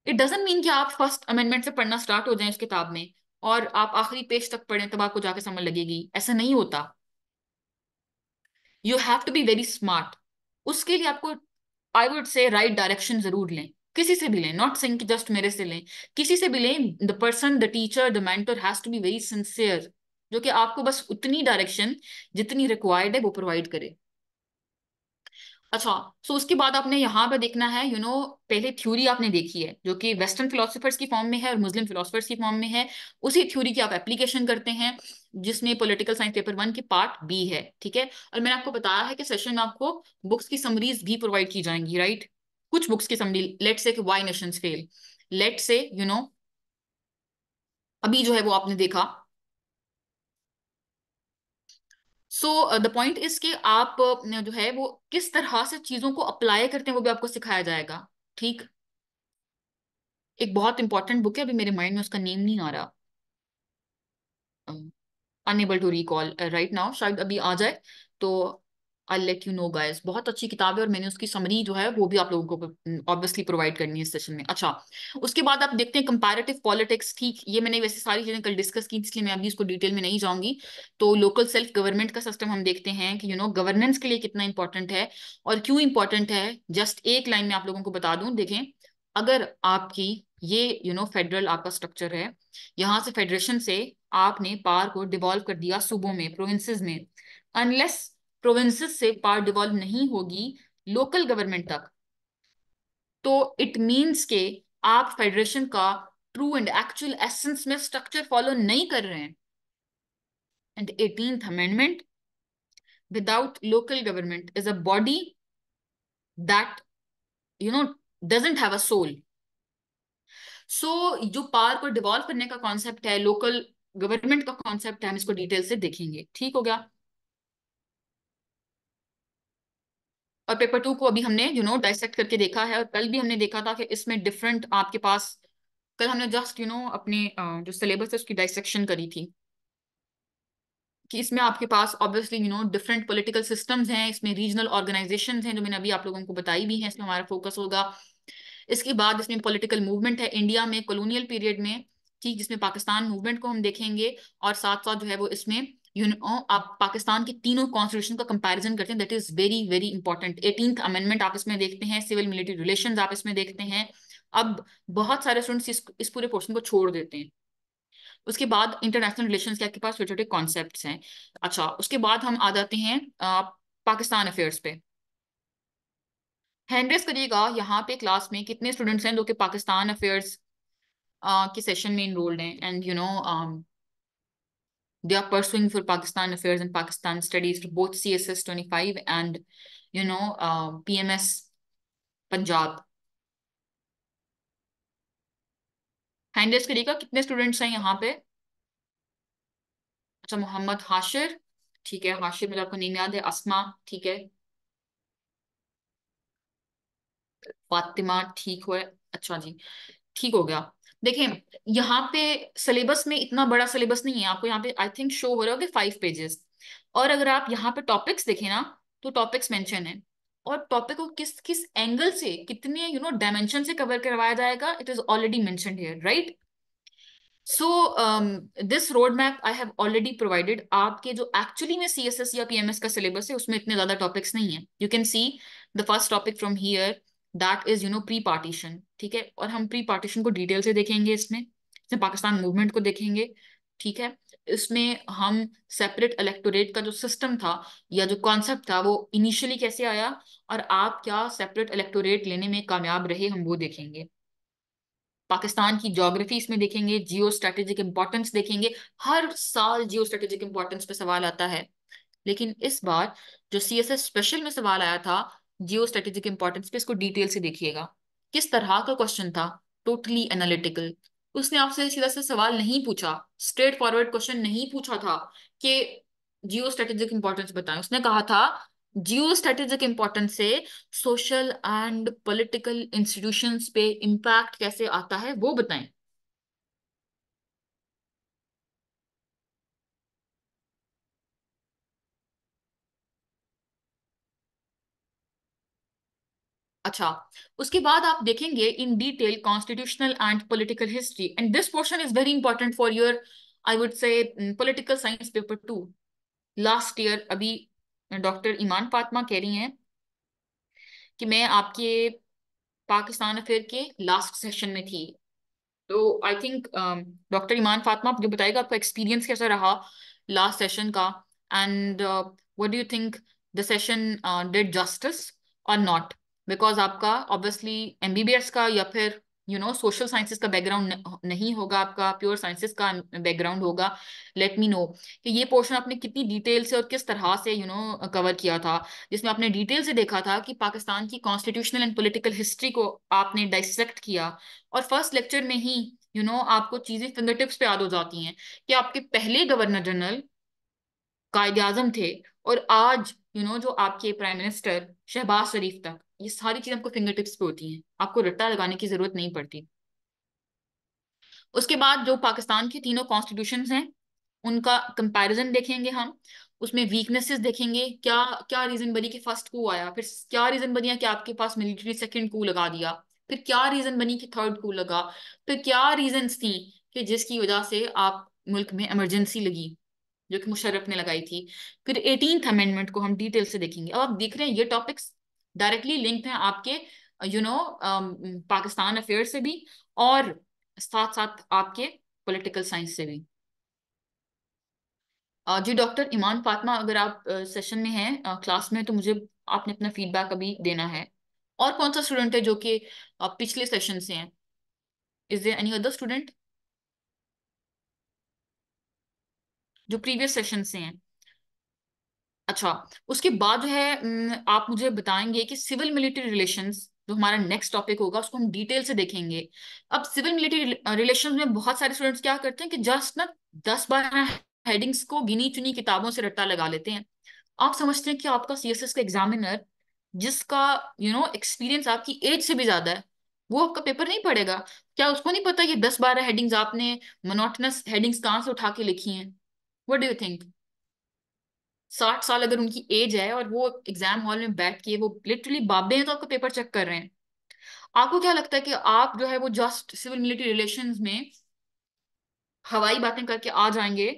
इट डजेंट मीन कि आप फर्स्ट अमेंडमेंट से पढ़ना स्टार्ट हो जाएं उस किताब में और आप आखिरी पेज तक पढ़ें तब आपको जाके समझ लगेगी, ऐसा नहीं होता। You have to be very smart. उसके लिए आपको, I would say, right direction जरूर लें। किसी से भी लें, नॉट सेइंग कि जस्ट मेरे से लें, किसी से भी लें। The person, the teacher, the mentor has to be very sincere, जो कि आपको बस उतनी डायरेक्शन जितनी रिक्वायर्ड है वो प्रोवाइड करे। अच्छा, सो उसके बाद आपने यहाँ पे देखना है, पहले थ्योरी आपने देखी है जो कि वेस्टर्न फिलोसफर्स की फॉर्म में है और मुस्लिम फिलोसफर्स की फॉर्म में है। उसी थ्योरी की आप एप्लीकेशन करते हैं, जिसमें पॉलिटिकल साइंस पेपर वन के पार्ट बी है, ठीक है। और मैंने आपको बताया है कि सेशन में आपको बुक्स की समरीज भी प्रोवाइड की जाएंगी, राइट। कुछ बुक्स की समरी, लेट से व्हाई नेशंस फेल, लेट से अभी जो है वो आपने देखा। सो द पॉइंट इज कि आप जो है वो किस तरह से चीजों को अप्लाई करते हैं वो भी आपको सिखाया जाएगा, ठीक। एक बहुत इंपॉर्टेंट बुक है, अभी मेरे माइंड में उसका नेम नहीं आ रहा, unable to recall right now, शायद अभी आ जाए तो I let you know guys. बहुत अच्छी किताब है और मैंने उसकी समरी जो है वो भी आप लोगों को ऑब्वियसली प्रोवाइड करनी है इस सेशन में। अच्छा, उसके बाद आप देखते हैं कंपैरेटिव पॉलिटिक्स, ठीक। ये मैंने वैसे सारी चीजें कल डिस्कस की, इसलिए मैं अभी इसको डिटेल में नहीं जाऊंगी। तो लोकल सेल्फ गवर्नमेंट का सिस्टम हम देखते हैं कि गवर्नेंस के लिए कितना इंपॉर्टेंट है और क्यों इंपॉर्टेंट है। जस्ट एक लाइन में आप लोगों को बता दूं, देखें, अगर आपकी ये फेडरल आपका स्ट्रक्चर है, यहाँ से फेडरेशन से आपने पावर को डिवॉल्व कर दिया सूबों में, प्रोविंसेस में, अनलेस प्रोविंसेस से पावर डिवॉल्व नहीं होगी लोकल गवर्नमेंट तक, तो इट मीन्स के आप फेडरेशन का ट्रू एंड एक्चुअल एसेंस में स्ट्रक्चर फॉलो नहीं कर रहे हैं। And 18th amendment, without local government is a body that you know doesn't have a soul. So जो पावर को डिवॉल्व करने का कॉन्सेप्ट है, लोकल गवर्नमेंट का कॉन्सेप्ट है, हम इसको डिटेल से देखेंगे, ठीक हो गया। और पेपर टू को अभी हमने डाइसेक्ट करके देखा है, और कल भी हमने देखा था कि इसमें डिफरेंट आपके पास, कल हमने जस्ट अपने जो सिलेबस है उसकी डाइसेक्शन करी थी, कि इसमें आपके पास ऑब्वियसली डिफरेंट पॉलिटिकल सिस्टम्स हैं, इसमें रीजनल ऑर्गेनाइजेशंस हैं जो मैंने अभी आप लोगों को बताई भी हैं, इसमें हमारा फोकस होगा। इसके बाद इसमें पॉलिटिकल मूवमेंट है इंडिया में कॉलोनियल पीरियड में, ठीक, जिसमें पाकिस्तान मूवमेंट को हम देखेंगे। और साथ साथ जो है वो इसमें आप पाकिस्तान के तीनों कॉन्स्टिट्यूशन का कंपैरिजन करते हैं, that is very very important. 18th amendment आप इसमें देखते हैं, सिविल मिलिट्री रिलेशंस आप इसमें देखते हैं। अब बहुत सारे स्टूडेंट्स इस पूरे पोर्शन को छोड़ देते हैं। उसके बाद इंटरनेशनल रिलेशंस के आपके पास छोटे छोटे कॉन्सेप्ट्स हैं। अच्छा, उसके बाद हम आ जाते हैं पाकिस्तान अफेयर्स पे। हैंड रेस करिएगा यहाँ पे क्लास में कितने स्टूडेंट्स हैं जो कि पाकिस्तान अफेयर्स के सेशन में इनरोल्ड हैं, and they are pursuing for Pakistan affairs and Pakistan studies for both CSS 25 and PMS Punjab. Hand raise करिएगा, कितने स्टूडेंट्स हैं यहाँ पे? अच्छा, मोहम्मद हाशिर, ठीक है, हाशिर मुझे आपका नेम याद है। अस्मा, ठीक है। फातिमा, ठीक हुआ। अच्छा जी, ठीक हो गया। देखें, यहाँ पे सिलेबस में इतना बड़ा सिलेबस नहीं है, आपको यहाँ पे आई थिंक शो हो रहा होगा 5 पेजेस। और अगर आप यहाँ पे टॉपिक्स देखें ना, तो टॉपिक्स मेंशन है, और टॉपिक को किस किस एंगल से, कितने डायमेंशन से कवर करवाया जाएगा, it is already mentioned here, right? So this road map I have already provided. आपके जो एक्चुअली में सीएसएस या पीएमएस का सिलेबस है, उसमें इतने ज्यादा टॉपिक्स नहीं है। You can see the first topic from here, that is pre partition, ठीक है। और हम प्री पार्टीशन को डिटेल से देखेंगे, इसमें पाकिस्तान मूवमेंट को देखेंगे, ठीक है। इसमें हम सेपरेट इलेक्टोरेट का जो सिस्टम था या जो कॉन्सेप्ट था, वो इनिशियली कैसे आया, और आप क्या सेपरेट इलेक्टोरेट लेने में कामयाब रहे, हम वो देखेंगे। पाकिस्तान की ज्योग्राफी इसमें देखेंगे, जियो स्ट्रेटेजिक इंपॉर्टेंस देखेंगे। हर साल जियो स्ट्रेटेजिक इंपॉर्टेंस पे सवाल आता है, लेकिन इस बार जो सीएसएस स्पेशल में सवाल आया था जियो स्ट्रेटेजिक इंपॉर्टेंस पे, इसको डिटेल से देखिएगा। किस तरह का क्वेश्चन था, टोटली एनालिटिकल। उसने आपसे सीधा से सवाल नहीं पूछा, स्ट्रेट फॉरवर्ड क्वेश्चन नहीं पूछा था कि जियो स्ट्रेटेजिक इंपॉर्टेंस बताएं। उसने कहा था जियो स्ट्रेटेजिक इंपॉर्टेंस से सोशल एंड पॉलिटिकल इंस्टीट्यूशंस पे इम्पैक्ट कैसे आता है, वो बताएं। अच्छा, उसके बाद आप देखेंगे in detail constitutional and political history, and this portion is very important for your, I would से, political science paper 2 last year. अभी डॉक्टर ईमान फातिमा कह रही हैं कि मैं आपके पाकिस्तान अफेयर के लास्ट सेशन में थी। तो आई थिंक डॉक्टर ईमान फातिमा, आप जो बताएगा आपका एक्सपीरियंस कैसा रहा लास्ट सेशन का, and what do you think the session did justice और नॉट? बिकॉज आपका ऑब्वियसली एमबीबीएस का या फिर सोशल साइंसेस का बैकग्राउंड नहीं होगा, आपका प्योर साइंसेस का बैकग्राउंड होगा। लेट मी नो कि ये पोर्शन आपने कितनी डिटेल से और किस तरह से कवर किया था, जिसमें आपने डिटेल से देखा था कि पाकिस्तान की कॉन्स्टिट्यूशनल एंड पॉलिटिकल हिस्ट्री को आपने डाइसेक्ट किया, और फर्स्ट लेक्चर में ही आपको चीजें फिंगर टिप्स पे याद हो जाती हैं कि आपके पहले गवर्नर जनरल कायदे आजम थे, और आज जो आपके प्राइम मिनिस्टर शहबाज शरीफ तक, ये सारी चीजें आपको फिंगर टिप्स पे होती हैं, आपको रट्टा लगाने की जरूरत नहीं पड़ती। उसके बाद जो पाकिस्तान के तीनों कॉन्स्टिट्यूशंस हैं, उनका कंपैरिजन देखेंगे हम। उसमें वीकनेसेस देखेंगे, क्या क्या रीजन बनी कि फर्स्ट कू आया, फिर क्या रीजन बनी कि आपके पास मिलिट्री सेकंड कू लगा दिया, फिर क्या रीजन बनी कि थर्ड कू लगा, फिर क्या रीजंस थी कि जिसकी वजह से आप मुल्क में इमरजेंसी लगी, जो कि मुशर्रफ ने लगाई थी। फिर 18th अमेंडमेंट को हम डिटेल से देखेंगे। अब आप देख रहे हैं ये टॉपिक्स डायरेक्टली लिंक्ड हैं आपके पाकिस्तान अफेयर से भी, और साथ साथ आपके पॉलिटिकल साइंस से भी। जी डॉक्टर ईमान फातिमा, अगर आप सेशन में हैं, क्लास में, तो मुझे आपने अपना फीडबैक अभी देना है। और कौन सा स्टूडेंट है जो कि पिछले सेशन से हैं? Is there any other student जो प्रीवियस सेशन से हैं? अच्छा, उसके बाद जो है आप मुझे बताएंगे कि सिविल मिलिट्री रिलेशंस, जो हमारा नेक्स्ट टॉपिक होगा, उसको हम डिटेल से देखेंगे। अब सिविल मिलिट्री रिलेशंस में बहुत सारे स्टूडेंट्स क्या करते हैं कि जस्ट ना 10-12 हेडिंग्स को गिनी चुनी किताबों से रट्टा लगा लेते हैं। आप समझते हैं कि आपका सीएसएस का एग्जामिनर, जिसका एक्सपीरियंस आपकी एज से भी ज्यादा है, वो आपका पेपर नहीं पढ़ेगा? क्या उसको नहीं पता ये 10-12 हेडिंग्स आपने मोनोटोनस हेडिंग्स कहाँ से उठा के लिखी हैं? What do you think? 60 साल अगर उनकी एज है और वो एग्जाम हॉल में बैठ के वो लिटरली बाबे हैं, तो आपका पेपर चेक कर रहे हैं। आपको क्या लगता है कि आप जो है वो जस्ट सिविल मिलिट्री रिलेशंस में हवाई बातें करके आ जाएंगे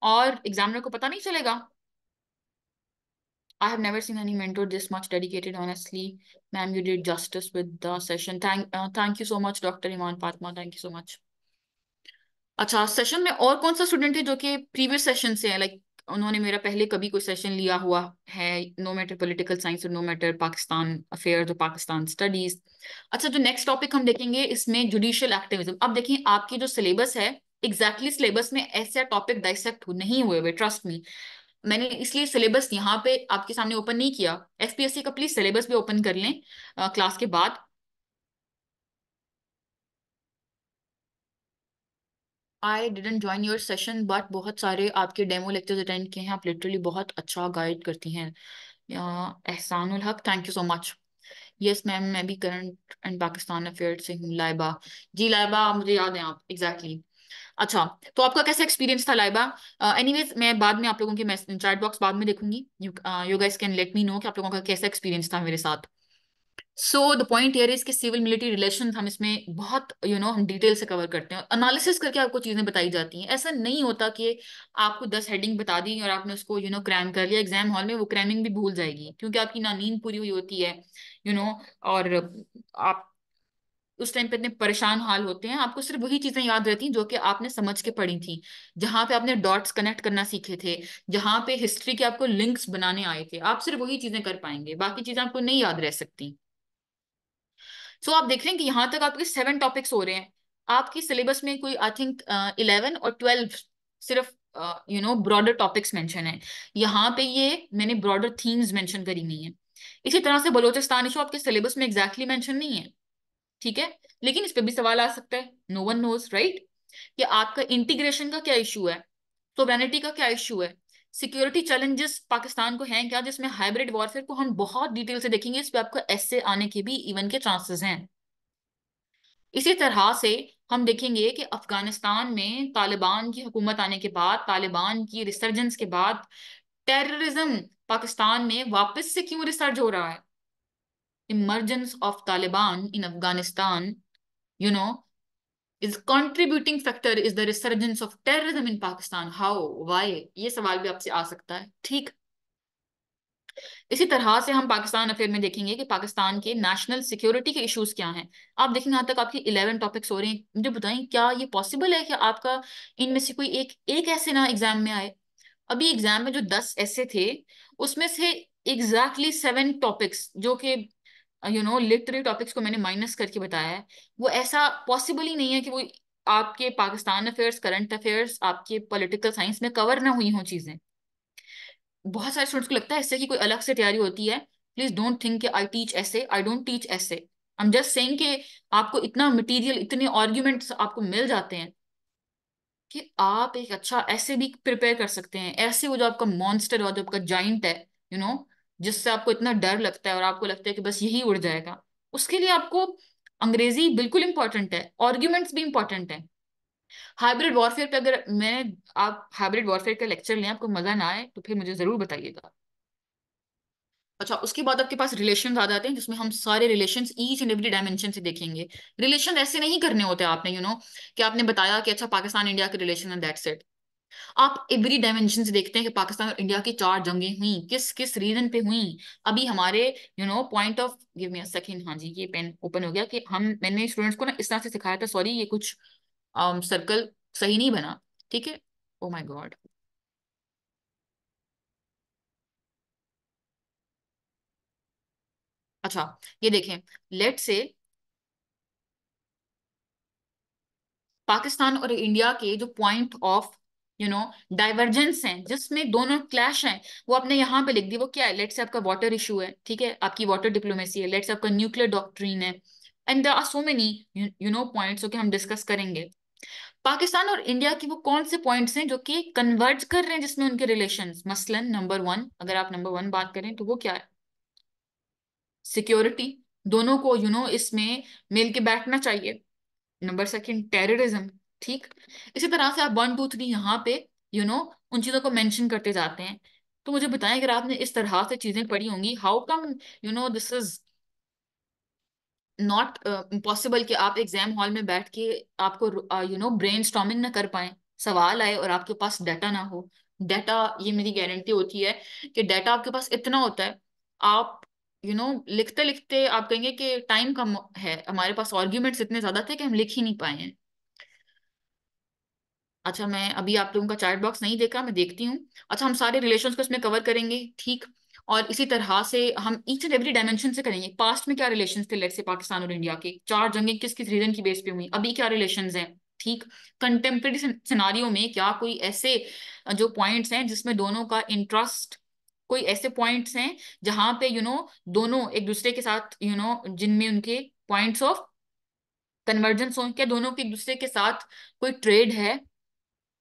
और एग्जामिनर को पता नहीं चलेगा? I have never seen any mentor this much dedicated, honestly. Ma'am, you did justice with the session. Thank you so much, Dr. Iman Fatma. Thank you so much. अच्छा, सेशन में और कौन सा स्टूडेंट है जो कि प्रीवियस सेशन से है, लाइक उन्होंने मेरा पहले कभी कोई सेशन लिया हुआ है, नो मैटर पॉलिटिकल साइंस और नो मैटर पाकिस्तान अफेयर्स और पाकिस्तान स्टडीज? अच्छा, जो नेक्स्ट टॉपिक हम देखेंगे, इसमें जुडिशियल एक्टिविज्म। अब देखिए, आपकी जो सिलेबस है, एग्जैक्टली सिलेबस में ऐसे टॉपिक डाइसेक्ट नहीं हुए हुए, ट्रस्ट मी। मैंने इसलिए सिलेबस यहाँ पे आपके सामने ओपन नहीं किया। एफपीएससी का प्लीज सिलेबस भी ओपन कर लें क्लास के बाद। I didn't join your session, but बहुत सारे आपके डेमो लेक्चर्स अटेंड किए हैं, आप लिटरली बहुत अच्छा गाइड करती हैं। एहसानुल हक, thank you so much. Yes ma'am, मैं भी करंट एंड पाकिस्तान अफेयर से हूँ, लाइबा। जी लाइबा, मुझे याद है आप, एग्जैक्टली अच्छा, तो आपका कैसा एक्सपीरियंस था लाइबा? एनीवेज मैं बाद में आप लोगों के चैट बॉक्स बाद में देखूंगी, you guys can let me no कि आप लोगों का कैसा एक्सपीरियंस था मेरे साथ। सो द पॉइंट हियर इज कि सिविल मिलिट्री रिलेशन हम इसमें बहुत हम डिटेल से कवर करते हैं, एनालिसिस करके आपको चीजें बताई जाती हैं। ऐसा नहीं होता कि आपको 10 हेडिंग बता दी और आपने उसको क्रैम कर लिया एग्जाम हॉल में, वो क्रैमिंग भी भूल जाएगी क्योंकि आपकी ना नींद पूरी हुई होती है, यू नो और आप उस टाइम पे इतने परेशान हाल होते हैं, आपको सिर्फ वही चीजें याद रहती हैं जो कि आपने समझ के पढ़ी थी, जहां पे आपने डॉट्स कनेक्ट करना सीखे थे, जहां पे हिस्ट्री के आपको लिंक्स बनाने आए थे, आप सिर्फ वही चीजें कर पाएंगे, बाकी चीजें आपको नहीं याद रह सकती। सो आप देख रहे हैं कि यहाँ तक आपके 7 टॉपिक्स हो रहे हैं। आपकी सिलेबस में कोई आई थिंक 11 और 12 सिर्फ ब्रॉडर टॉपिक्स मेंशन है। यहाँ पे ये मैंने ब्रॉडर थीम्स मेंशन करी हुई है। इसी तरह से बलोचिस्तान इशू आपके सिलेबस में एग्जैक्टली मेंशन नहीं है, ठीक है, लेकिन इस पे भी सवाल आ सकता है, नो वन नोज राइट, कि आपका इंटीग्रेशन का क्या इशू है, सोवरेनिटी का क्या इशू है, सिक्योरिटी चैलेंजेस पाकिस्तान को हैं क्या, जिसमें हाइब्रिड वॉरफेयर को हम बहुत डिटेल से देखेंगे, इस पे आपको एसए आने के भी इवन के चांसेस हैं। इसी तरह से हम देखेंगे कि अफगानिस्तान में तालिबान की हुकूमत आने के बाद, तालिबान की रिसर्जेंस के बाद, टेररिज्म पाकिस्तान में वापस से क्यों रिसर्ज हो रहा है। Emergence of Taliban in Afghanistan you know is contributing factor is the resurgence of terrorism in Pakistan, how, why, ये सवाल भी आपसे आ सकता है, ठीक। इसी तरह से हम पाकिस्तान अफेयर में देखेंगे कि पाकिस्तान के नेशनल सिक्योरिटी के इश्यूज क्या हैं। आप देखेंगे यहाँ तक आपकी 11 टॉपिक्स हो रहे हैं, मुझे बताएं क्या ये पॉसिबल है कि आपका इनमें से कोई एक एक ऐसे ना एग्जाम में आए। अभी एग्जाम में जो 10 ऐसे थे, उसमें से एग्जैक्टली 7 टॉपिक्स जो कि लिटरेरी टॉपिक्स को मैंने माइनस करके बताया है, वो ऐसा पॉसिबल ही नहीं है कि वो आपके पाकिस्तान अफेयर्स, करंट अफेयर्स, आपके पॉलिटिकल साइंस में कवर ना हुई हों चीजें। बहुत सारे स्टूडेंट्स को लगता है इससे की कोई अलग से तैयारी होती है। प्लीज डोंट थिंक कि आई टीच ऐसे, आई डोंट टीच ऐसे। आई एम जस्ट सेइंग कि आपको इतना मटेरियल, इतने आर्ग्यूमेंट्स आपको मिल जाते हैं कि आप एक अच्छा ऐसे भी प्रिपेयर कर सकते हैं। ऐसे वो जो आपका मॉन्स्टर और जो आपका जाइंट है, यू नो जिससे आपको इतना डर लगता है और आपको लगता है कि बस यही उड़ जाएगा, उसके लिए आपको अंग्रेजी बिल्कुल इंपॉर्टेंट है, आर्ग्यूमेंट्स भी इंपॉर्टेंट है। हाइब्रिड वॉरफेयर पे अगर मैं आप हाइब्रिड वॉरफेयर का लेक्चर लें, आपको मजा ना आए तो फिर मुझे जरूर बताइएगा। अच्छा, उसके बाद आपके पास रिलेशंस आ जाते हैं, जिसमें हम सारे relations each and every dimension से देखेंगे। रिलेशन ऐसे नहीं करने होते आपने, कि आपने बताया कि अच्छा पाकिस्तान इंडिया के रिलेशन एंड दैट्स इट। आप एवरी डायमेंशन से देखते हैं कि पाकिस्तान और इंडिया की 4 जंगें हुई, किस किस रीजन पे हुई। अभी हमारे point of, give me a second, हाँ जी ये पेन ओपन हो गया, कि मैंने स्टूडेंट्स को ना इस तरह से सिखाया था, सॉरी ये कुछ सर्कल सही नहीं बना, ठीक है, ओ माय गॉड। अच्छा, ये देखें, लेट से पाकिस्तान और इंडिया के जो पॉइंट ऑफ डाइवर्जेंस हैं, जिसमें दोनों क्लैश हैं, वो आपने यहाँ पे लिख दी। वो क्या है? लेट से आपका वाटर इशू है, ठीक है, आपकी वाटर डिप्लोमेसी है, लेट से आपका न्यूक्लियर डॉक्ट्रिन है, and there are so many points जो कि हम डिस्कस करेंगे। पाकिस्तान और इंडिया की वो कौन से पॉइंट्स हैं जो कि कन्वर्ज कर रहे हैं, जिसमें उनके रिलेशंस, मसलन नंबर 1, अगर आप नंबर 1 बात करें तो वो क्या है? सिक्योरिटी, दोनों को इसमें मिल के बैठना चाहिए। नंबर 2 टेररिज्म, ठीक। इसी तरह से आप 1 2 3 यहाँ पे उन चीजों को मेंशन करते जाते हैं। तो मुझे बताएं, अगर आपने इस तरह से चीजें पढ़ी होंगी, how come this is not impossible कि आप एग्जाम हॉल में बैठ के आपको ब्रेन स्टॉर्मिंग ना कर पाए, सवाल आए और आपके पास डाटा ना हो। डाटा, ये मेरी गारंटी होती है कि डाटा आपके पास इतना होता है, आप लिखते लिखते आप कहेंगे कि टाइम कम है, हमारे पास आर्ग्यूमेंट्स इतने ज्यादा थे कि हम लिख ही नहीं पाए हैं। अच्छा, मैं अभी आप लोगों का चैट बॉक्स नहीं देखा, मैं देखती हूँ। अच्छा, हम सारे रिलेशंस को इसमें कवर करेंगे, ठीक। और इसी तरह से हम ईच एंड एवरी डायमेंशन से करेंगे। पास्ट में क्या रिलेशंस थे, लेट्स से पाकिस्तान और इंडिया के 4 जंगें किस किस रीजन की बेस पे हुई, अभी क्या रिलेशंस हैं, ठीक। कंटेम्प्रेरी सिनारियो में क्या कोई ऐसे जो पॉइंट्स हैं जिसमें दोनों का इंटरेस्ट, कोई ऐसे पॉइंट्स हैं जहां पे दोनों एक दूसरे के साथ जिनमें उनके पॉइंट्स ऑफ कन्वर्जेंस हो, क्या दोनों के एक दूसरे के साथ कोई ट्रेड है,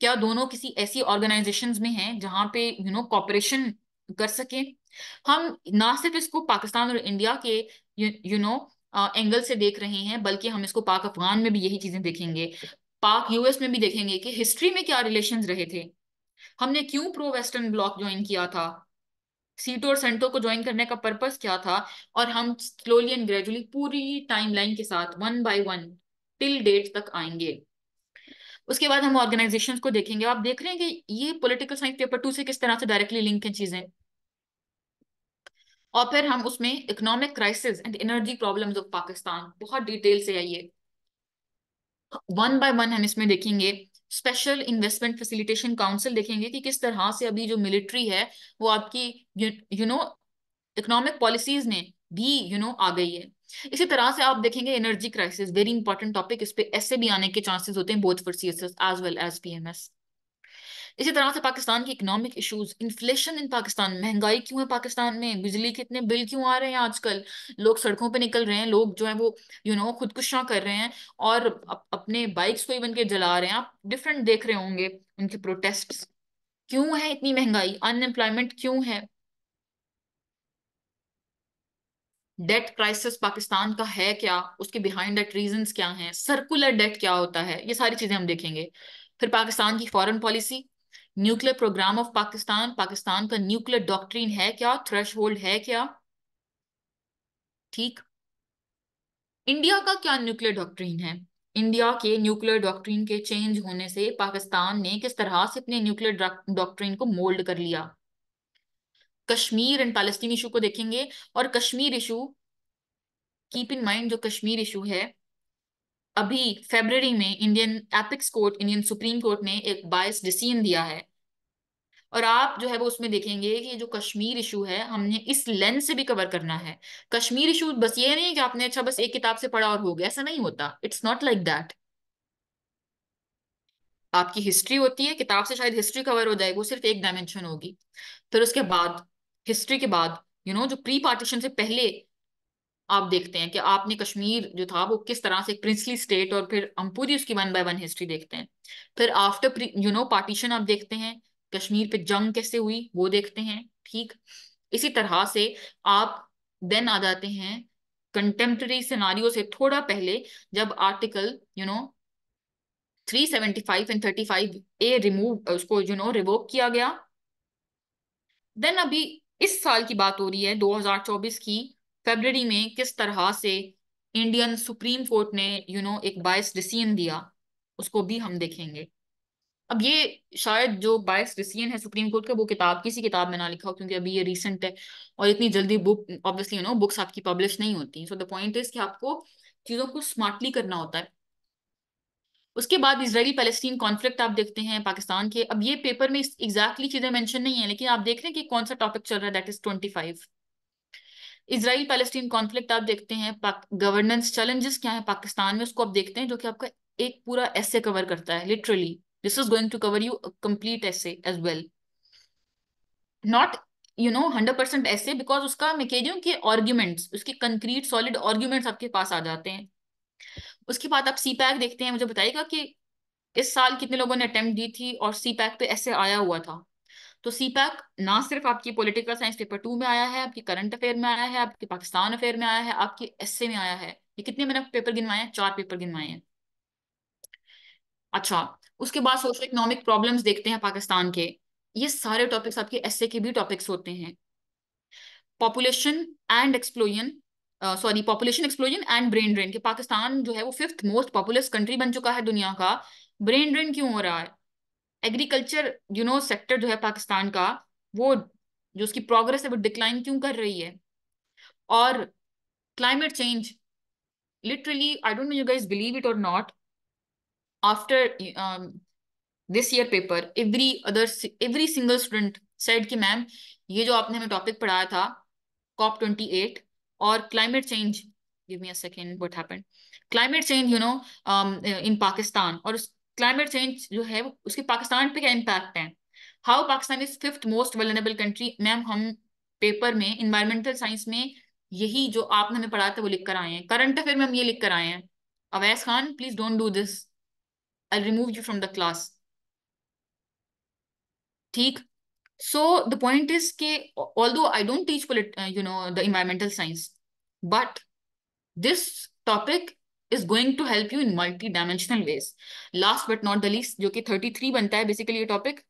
क्या दोनों किसी ऐसी ऑर्गेनाइजेशंस में हैं जहां पे कॉपरेशन कर सके? हम ना सिर्फ इसको पाकिस्तान और इंडिया के यू नो एंगल से देख रहे हैं, बल्कि हम इसको पाक अफगान में भी यही चीजें देखेंगे, पाक यूएस में भी देखेंगे कि हिस्ट्री में क्या रिलेशंस रहे थे, हमने क्यों प्रो वेस्टर्न ब्लॉक ज्वाइन किया था, सीटो और सेंटो को ज्वाइन करने का पर्पस क्या था। और हम स्लोली एंड ग्रेजुअली पूरी टाइमलाइन के साथ one by one till date तक आएंगे। उसके बाद हम ऑर्गेनाइजेशंस को देखेंगे। आप देख रहे हैं कि ये पॉलिटिकल साइंस पेपर 2 से किस तरह से डायरेक्टली लिंक है चीजें। और फिर हम उसमें economic crisis and energy problems of Pakistan बहुत डिटेल से आइए, वन बाय वन हम इसमें देखेंगे। स्पेशल इन्वेस्टमेंट फैसिलिटेशन काउंसिल देखेंगे कि किस तरह से अभी जो मिलिट्री है वो आपकी यू नो इकोनॉमिक पॉलिसीज में भी आ गई है। इसी तरह से आप देखेंगे energy crisis, very important topic, इस पे ऐसे भी आने के चांसेस होते हैं both for CSS as well as PMS. इसी तरह से पाकिस्तान के economic issues, inflation in Pakistan, महंगाई क्यों है पाकिस्तान में, बिजली के इतने बिल क्यों आ रहे हैं आजकल, लोग सड़कों पे निकल रहे हैं, लोग जो है वो खुदकुशियां कर रहे हैं और अपने बाइक्स को इवन के जला रहे हैं। आप डिफरेंट देख रहे होंगे उनके प्रोटेस्ट्स। क्यों है इतनी महंगाई, अनएम्प्लॉयमेंट क्यों है, डेट क्राइसिस पाकिस्तान का है क्या, उसके बिहाइंड दैट रीजंस क्या हैं, सर्कुलर डेट क्या होता है, ये सारी चीजें हम देखेंगे। फिर पाकिस्तान की foreign policy, nuclear program of Pakistan, Pakistan का न्यूक्लियर डॉक्ट्रिन है क्या, थ्रेश होल्ड है क्या, ठीक। इंडिया का क्या न्यूक्लियर डॉक्ट्रिन है, इंडिया के न्यूक्लियर डॉक्ट्रिन के चेंज होने से पाकिस्तान ने किस तरह से अपने न्यूक्लियर डॉक्ट्रिन को मोल्ड कर लिया। कश्मीर एंड पैलेस्टीन इशू को देखेंगे। और Kashmir issue, keep in mind, जो कश्मीर इशू है, अभी फेब्रवरी में Indian apex court, Indian supreme court ने एक बायस डिसीजन दिया है। और आप जो है वो उसमें देखेंगे कि जो कश्मीर इशू है हमने इस लेंस से भी कवर करना है। कश्मीर इशू बस ये नहीं है कि आपने अच्छा बस एक किताब से पढ़ा और हो गया, ऐसा नहीं होता, इट्स नॉट लाइक दैट। आपकी हिस्ट्री होती है, किताब से शायद हिस्ट्री कवर हो जाए, वो सिर्फ एक डायमेंशन होगी। फिर उसके बाद, हिस्ट्री के बाद, जो प्री पार्टीशन से पहले आप देखते हैं कि आपने कश्मीर जो था वो किस तरह से एक प्रिंसली स्टेट, और फिर हम पूरी उसकी वन बाय वन हिस्ट्री देखते हैं। फिर आफ्टर पार्टीशन आप देखते हैं कश्मीर पे जंग कैसे हुई वो देखते हैं, ठीक। इसी तरह से आप देन आ जाते हैं कंटेम्प्रेरी सिनारियो से थोड़ा पहले, जब आर्टिकल 375 एंड 35A रिमूव उसको रिवोक किया गया। देन अभी इस साल की बात हो रही है 2024 की, फरवरी में किस तरह से इंडियन सुप्रीम कोर्ट ने एक बायस डिसीजन दिया, उसको भी हम देखेंगे। अब ये शायद जो बायस डिसीजन है सुप्रीम कोर्ट का वो किताब, किसी किताब में ना लिखा हो, क्योंकि अभी ये रीसेंट है और इतनी जल्दी बुक ऑब्वियसली बुक्स आपकी पब्लिश नहीं होती। सो द पॉइंट इज कि आपको चीजों को स्मार्टली करना होता है। उसके बाद इसराइली पैलेस्टीन कॉन्फ्लिक्ट आप देखते हैं पाकिस्तान के। अब ये पेपर में एग्जैक्टली चीजें मेंशन नहीं है, लेकिन आप देख रहे हैं कि कौन सा टॉपिक चल रहा है, that is 25। Israel Palestine conflict आप देखते हैं, गवर्नेंस चैलेंजेस क्या है पाकिस्तान में, उसको आप देखते हैं, जो कि आपका एक पूरा ऐसे कवर करता है literally. This is going to cover you complete ऐसे एज वेल, नॉट 100% ऐसे, बिकॉज उसका मैं कह रही हूँ कि आर्ग्यूमेंट्स, उसके कंक्रीट सॉलिड आर्ग्यूमेंट्स आपके पास आ जाते हैं। उसके बाद आप सी पैक देखते हैं, मुझे बताइएगा कि इस साल कितने लोगों ने अटेम्प्ट दी थी और सी पैक पे ऐसे आया हुआ था। तो सी पैक ना सिर्फ आपकी पॉलिटिकल साइंस पेपर 2 में आया है, आपकी करंट अफेयर में आया है, आपके पाकिस्तान अफेयर में आया है, आपके एसए में आया है। ये कितने मैंने पेपर गिनवाए हैं, 4 पेपर गिनवाए हैं। अच्छा, उसके बाद सोशल इकोनॉमिक प्रॉब्लम्स देखते हैं पाकिस्तान के। ये सारे टॉपिक्स आपके एसए के भी टॉपिक्स होते हैं। Population and explosion, sorry, population explosion and brain drain, के पाकिस्तान जो है वो 5th मोस्ट पॉपुलस कंट्री बन चुका है दुनिया का, ब्रेन ड्रेन क्यों हो रहा है। एग्रीकल्चर सेक्टर जो है पाकिस्तान का, वो जो उसकी प्रोग्रेस है वो डिक्लाइन क्यों कर रही है। और climate change, literally I don't know you guys believe it और not, after this year paper every single student said कि मैम ये जो आपने हमें टॉपिक पढ़ाया था COP 28 और climate change, give me a second, what happened, climate change in Pakistan, और उस क्लाइमेट चेंज जो है उसके पाकिस्तान पे क्या इम्पैक्ट है, how Pakistan is 5th most vulnerable country. Ma'am हम पेपर में इन्वायरमेंटल साइंस में यही जो आपने हमें पढ़ाया था वो लिख कर आए हैं, करंट अफेयर में हम ये लिख कर आए हैं। Awais Khan, please don't do this, I remove you from the class. ठीक। सो द पॉइंट इज के although I don't teach the environmental science, but this topic is going to help you in multi dimensional ways. Last but not the least, जो कि 33 बनता है बेसिकली ये टॉपिक,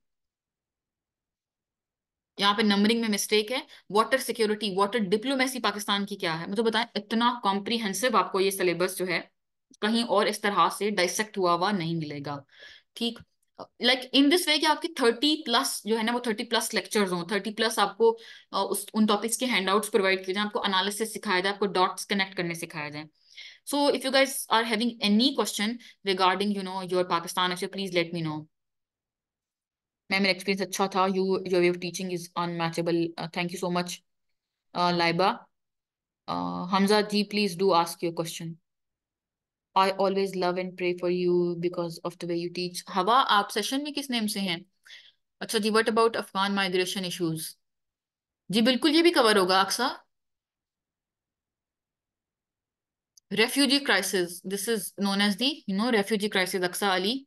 यहाँ पे नंबरिंग में मिस्टेक है। Water security, water diplomacy Pakistan की क्या है, मुझे बताएं। इतना कॉम्प्रिहेंसिव आपको ये सिलेबस जो है कहीं और इस तरह से डाइसेक्ट हुआ हुआ नहीं मिलेगा। ठीक। लाइक इन दिस वे कि आपकी 30+ जो है ना, वो 30+ लेक्चर्स हों, 30+ आपको उस उन टॉपिक्स के हैंडआउट्स प्रोवाइड किए जाए, आपको एनालिसिस सिखाया जाए, आपको डॉट्स कनेक्ट करने सिखाया जाए। So if you guys are having any question regarding your Pakistan, please let me know. Ma'am मेरा एक्सपीरियंस अच्छा था, your way of teaching is unmatchable, thank you so much Laiba. Hamza ji please do ask your question. I always love and pray for you because of the way you teach. Hawa, आप सेशन में किस नेम से हैं? अच्छा जी, what about Afghan migration issues? जी बिल्कुल, ये भी कवर होगा Aqsa. Refugee crisis, this is known as the refugee crisis Aqsa Ali.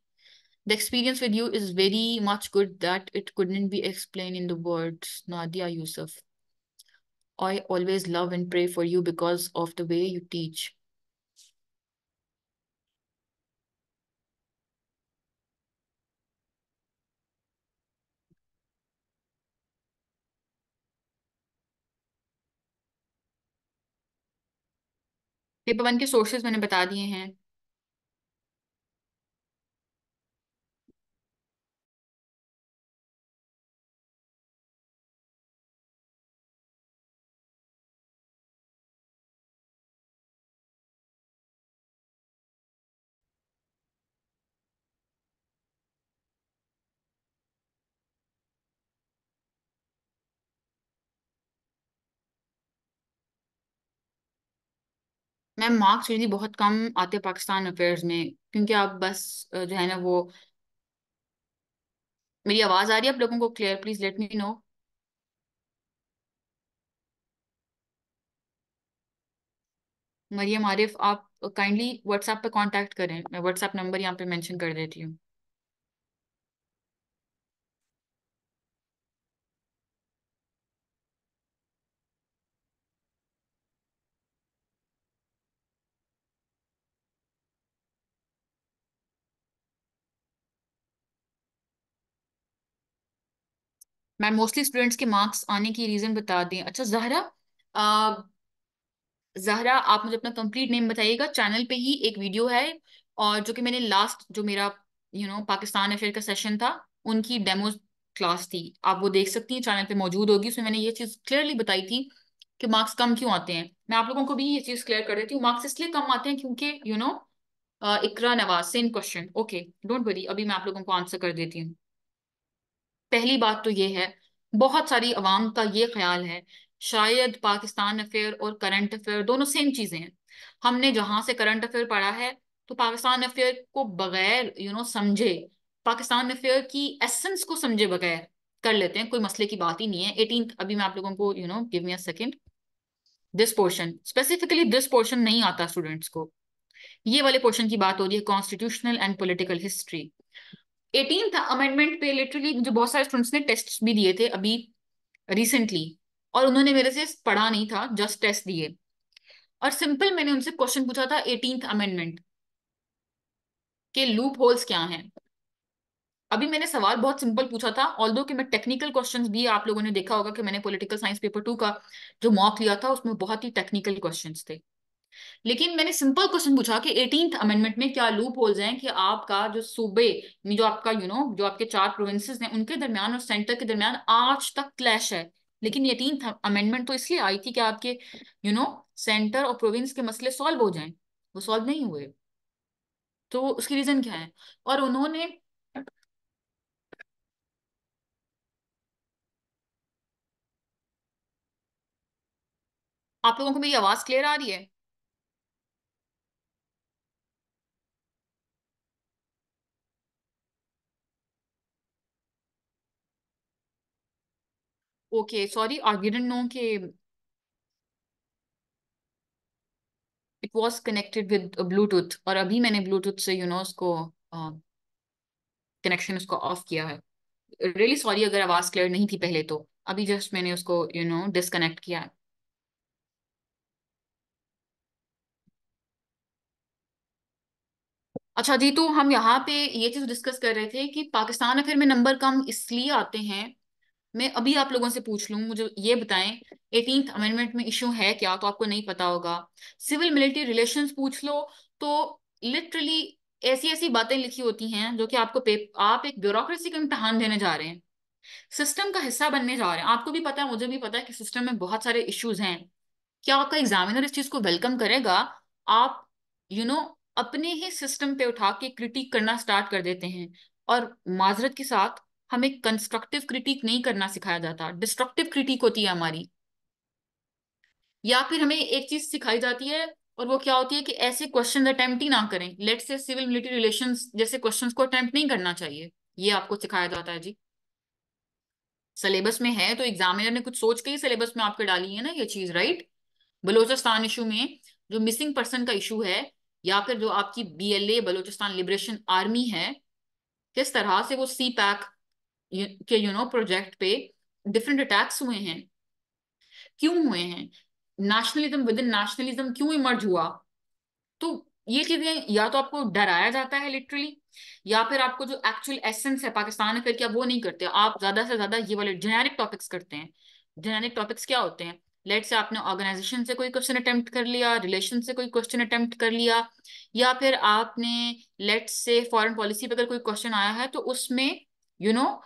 The experience with you is very much good that it couldn't be explained in the words. Nadia Yusuf. I always love and pray for you because of the way you teach. Paper one के सोर्सेज मैंने बता दिए हैं। मैम मार्क्स यदि बहुत कम आते पाकिस्तान अफेयर्स में, क्योंकि आप बस जो है ना वो, मेरी आवाज आ रही है आप लोगों को clear? Please let me know. Maryam Arif, आप काइंडली व्हाट्सएप पे कांटेक्ट करें, मैं व्हाट्सएप नंबर यहाँ पे मेंशन कर देती हूँ। मैम मोस्टली स्टूडेंट्स के मार्क्स आने की रीजन बता दें। अच्छा जहरा, जहरा आप मुझे अपना कंप्लीट नेम बताइएगा। चैनल पे ही एक वीडियो है, और जो कि मैंने लास्ट जो मेरा पाकिस्तान अफेयर का सेशन था, उनकी डेमो क्लास थी, आप वो देख सकती हैं, चैनल पे मौजूद होगी। उसमें मैंने ये चीज क्लियरली बताई थी कि मार्क्स कम क्यों आते हैं। मैं आप लोगों को भी ये चीज क्लियर कर देती हूँ, मार्क्स इसलिए कम आते हैं क्योंकि Iqra Nawaz, same question, okay don't worry, अभी मैं आप लोगों को आंसर कर देती हूँ। पहली बात तो ये है, बहुत सारी अवाम का ये ख्याल है शायद पाकिस्तान अफेयर और करंट अफेयर दोनों सेम चीजें हैं। हमने जहां से करंट अफेयर पढ़ा है, तो पाकिस्तान अफेयर को बगैर समझे, पाकिस्तान अफेयर की एसेंस को समझे बगैर कर लेते हैं, कोई मसले की बात ही नहीं है। 18th, अभी मैं आप लोगों को give me a second, this portion specifically, this portion नहीं आता स्टूडेंट्स को। ये वाले पोर्शन की बात हो रही है, constitutional and political history. 18th amendment पे लिटरली मुझे बहुत सारे स्टूडेंट्स ने टेस्ट भी दिए थे अभी रिसेंटली, और उन्होंने मेरे से पढ़ा नहीं था, जस्ट टेस्ट दिए। और सिंपल मैंने उनसे क्वेश्चन पूछा था 18th अमेंडमेंट के लूप होल्स क्या हैं। अभी मैंने सवाल बहुत सिंपल पूछा था, ऑल्दो कि मैं टेक्निकल क्वेश्चंस भी, आप लोगों ने देखा होगा कि मैंने पॉलिटिकल साइंस पेपर 2 का जो मॉक लिया था उसमें बहुत ही टेक्निकल क्वेश्चंस थे। लेकिन मैंने सिंपल क्वेश्चन पूछा कि 18th अमेंडमेंट में क्या लूप होल्स हैं कि आपका जो सूबे, जो आपका जो आपके 4 प्रोविंसेस हैं उनके दरमियान और सेंटर के दरमियान आज तक क्लैश है। लेकिन 18th अमेंडमेंट तो इसलिए आई थी कि आपके सेंटर और प्रोविंस के मसले सॉल्व हो जाएं, वो सॉल्व नहीं हुए। तो उसकी रीजन क्या है? और उन्होंने, आप लोगों को मेरी आवाज क्लियर आ रही है? Okay sorry, I didn't know कि it was connected with Bluetooth, और अभी मैंने ब्लूटूथ से उसको कनेक्शन उसको ऑफ किया है। रियली सॉरी अगर आवाज क्लियर नहीं थी पहले तो, अभी जस्ट मैंने उसको डिस्कनेक्ट किया है। अच्छा जी, तो हम यहाँ पे ये चीज डिस्कस कर रहे थे कि पाकिस्तान अफेयर में नंबर कम इसलिए आते हैं। मैं अभी आप लोगों से पूछ लूं, मुझे ये बताएं, 18th अमेंडमेंट में इशू है क्या? तो आपको नहीं पता होगा। सिविल मिलिट्री रिलेशंस पूछ लो, तो लिटरली ऐसी ऐसी बातें लिखी होती हैं जो कि आप एक ब्यूरोक्रेसी का इम्तहान देने जा रहे हैं, सिस्टम का हिस्सा बनने जा रहे हैं। आपको भी पता है, मुझे भी पता है कि सिस्टम में बहुत सारे इश्यूज हैं। क्या आपका एग्जामिनर इस चीज को वेलकम करेगा? आप यू you नो अपने ही सिस्टम पे उठा के क्रिटिक करना स्टार्ट कर देते हैं। और माजरत के साथ, हमें कंस्ट्रक्टिव क्रिटिक नहीं करना सिखाया जाता, डिस्ट्रक्टिव क्रिटिक होती है हमारी। या फिर हमें एक चीज सिखाई जाती है, और वो क्या होती है कि ऐसे क्वेश्चन अटेम्प्ट ही ना करें। लेट से सिविल मिलिट्री रिलेशंस जैसे क्वेश्चंस को अटेम्प्ट नहीं करना चाहिए, ये आपको सिखाया जाता है जी। सिलेबस में है तो एग्जामिनर ने कुछ सोच के ही सिलेबस में आपके डाली है ना ये चीज, राइट? बलूचिस्तान इशू में जो मिसिंग पर्सन का इशू है, या फिर जो आपकी BLA बलूचिस्तान लिबरेशन आर्मी है, किस तरह से वो सी पैक के प्रोजेक्ट पे डिफरेंट अटैक्स हुए हैं, क्यों हुए हैं, नेशनलिज्म विद इन नेशनलिज्म क्यों इमर्ज हुआ। तो ये चीजें या तो आपको डराया जाता है लिटरली, या फिर आपको जो एक्चुअल एसेंस है पाकिस्तान का, क्या वो नहीं करते। आप ज्यादा से ज्यादा ये वाले जेनेरिक टॉपिक्स करते हैं। जेनेरिक टॉपिक्स क्या होते हैं? लेट से आपने ऑर्गेनाइजेशन से कोई क्वेश्चन अटेम्प्ट कर लिया, रिलेशन से कोई क्वेश्चन अटेम्प्ट कर लिया, या फिर आपने लेट से फॉरेन पॉलिसी पे अगर कोई क्वेश्चन आया है तो उसमें यू you नो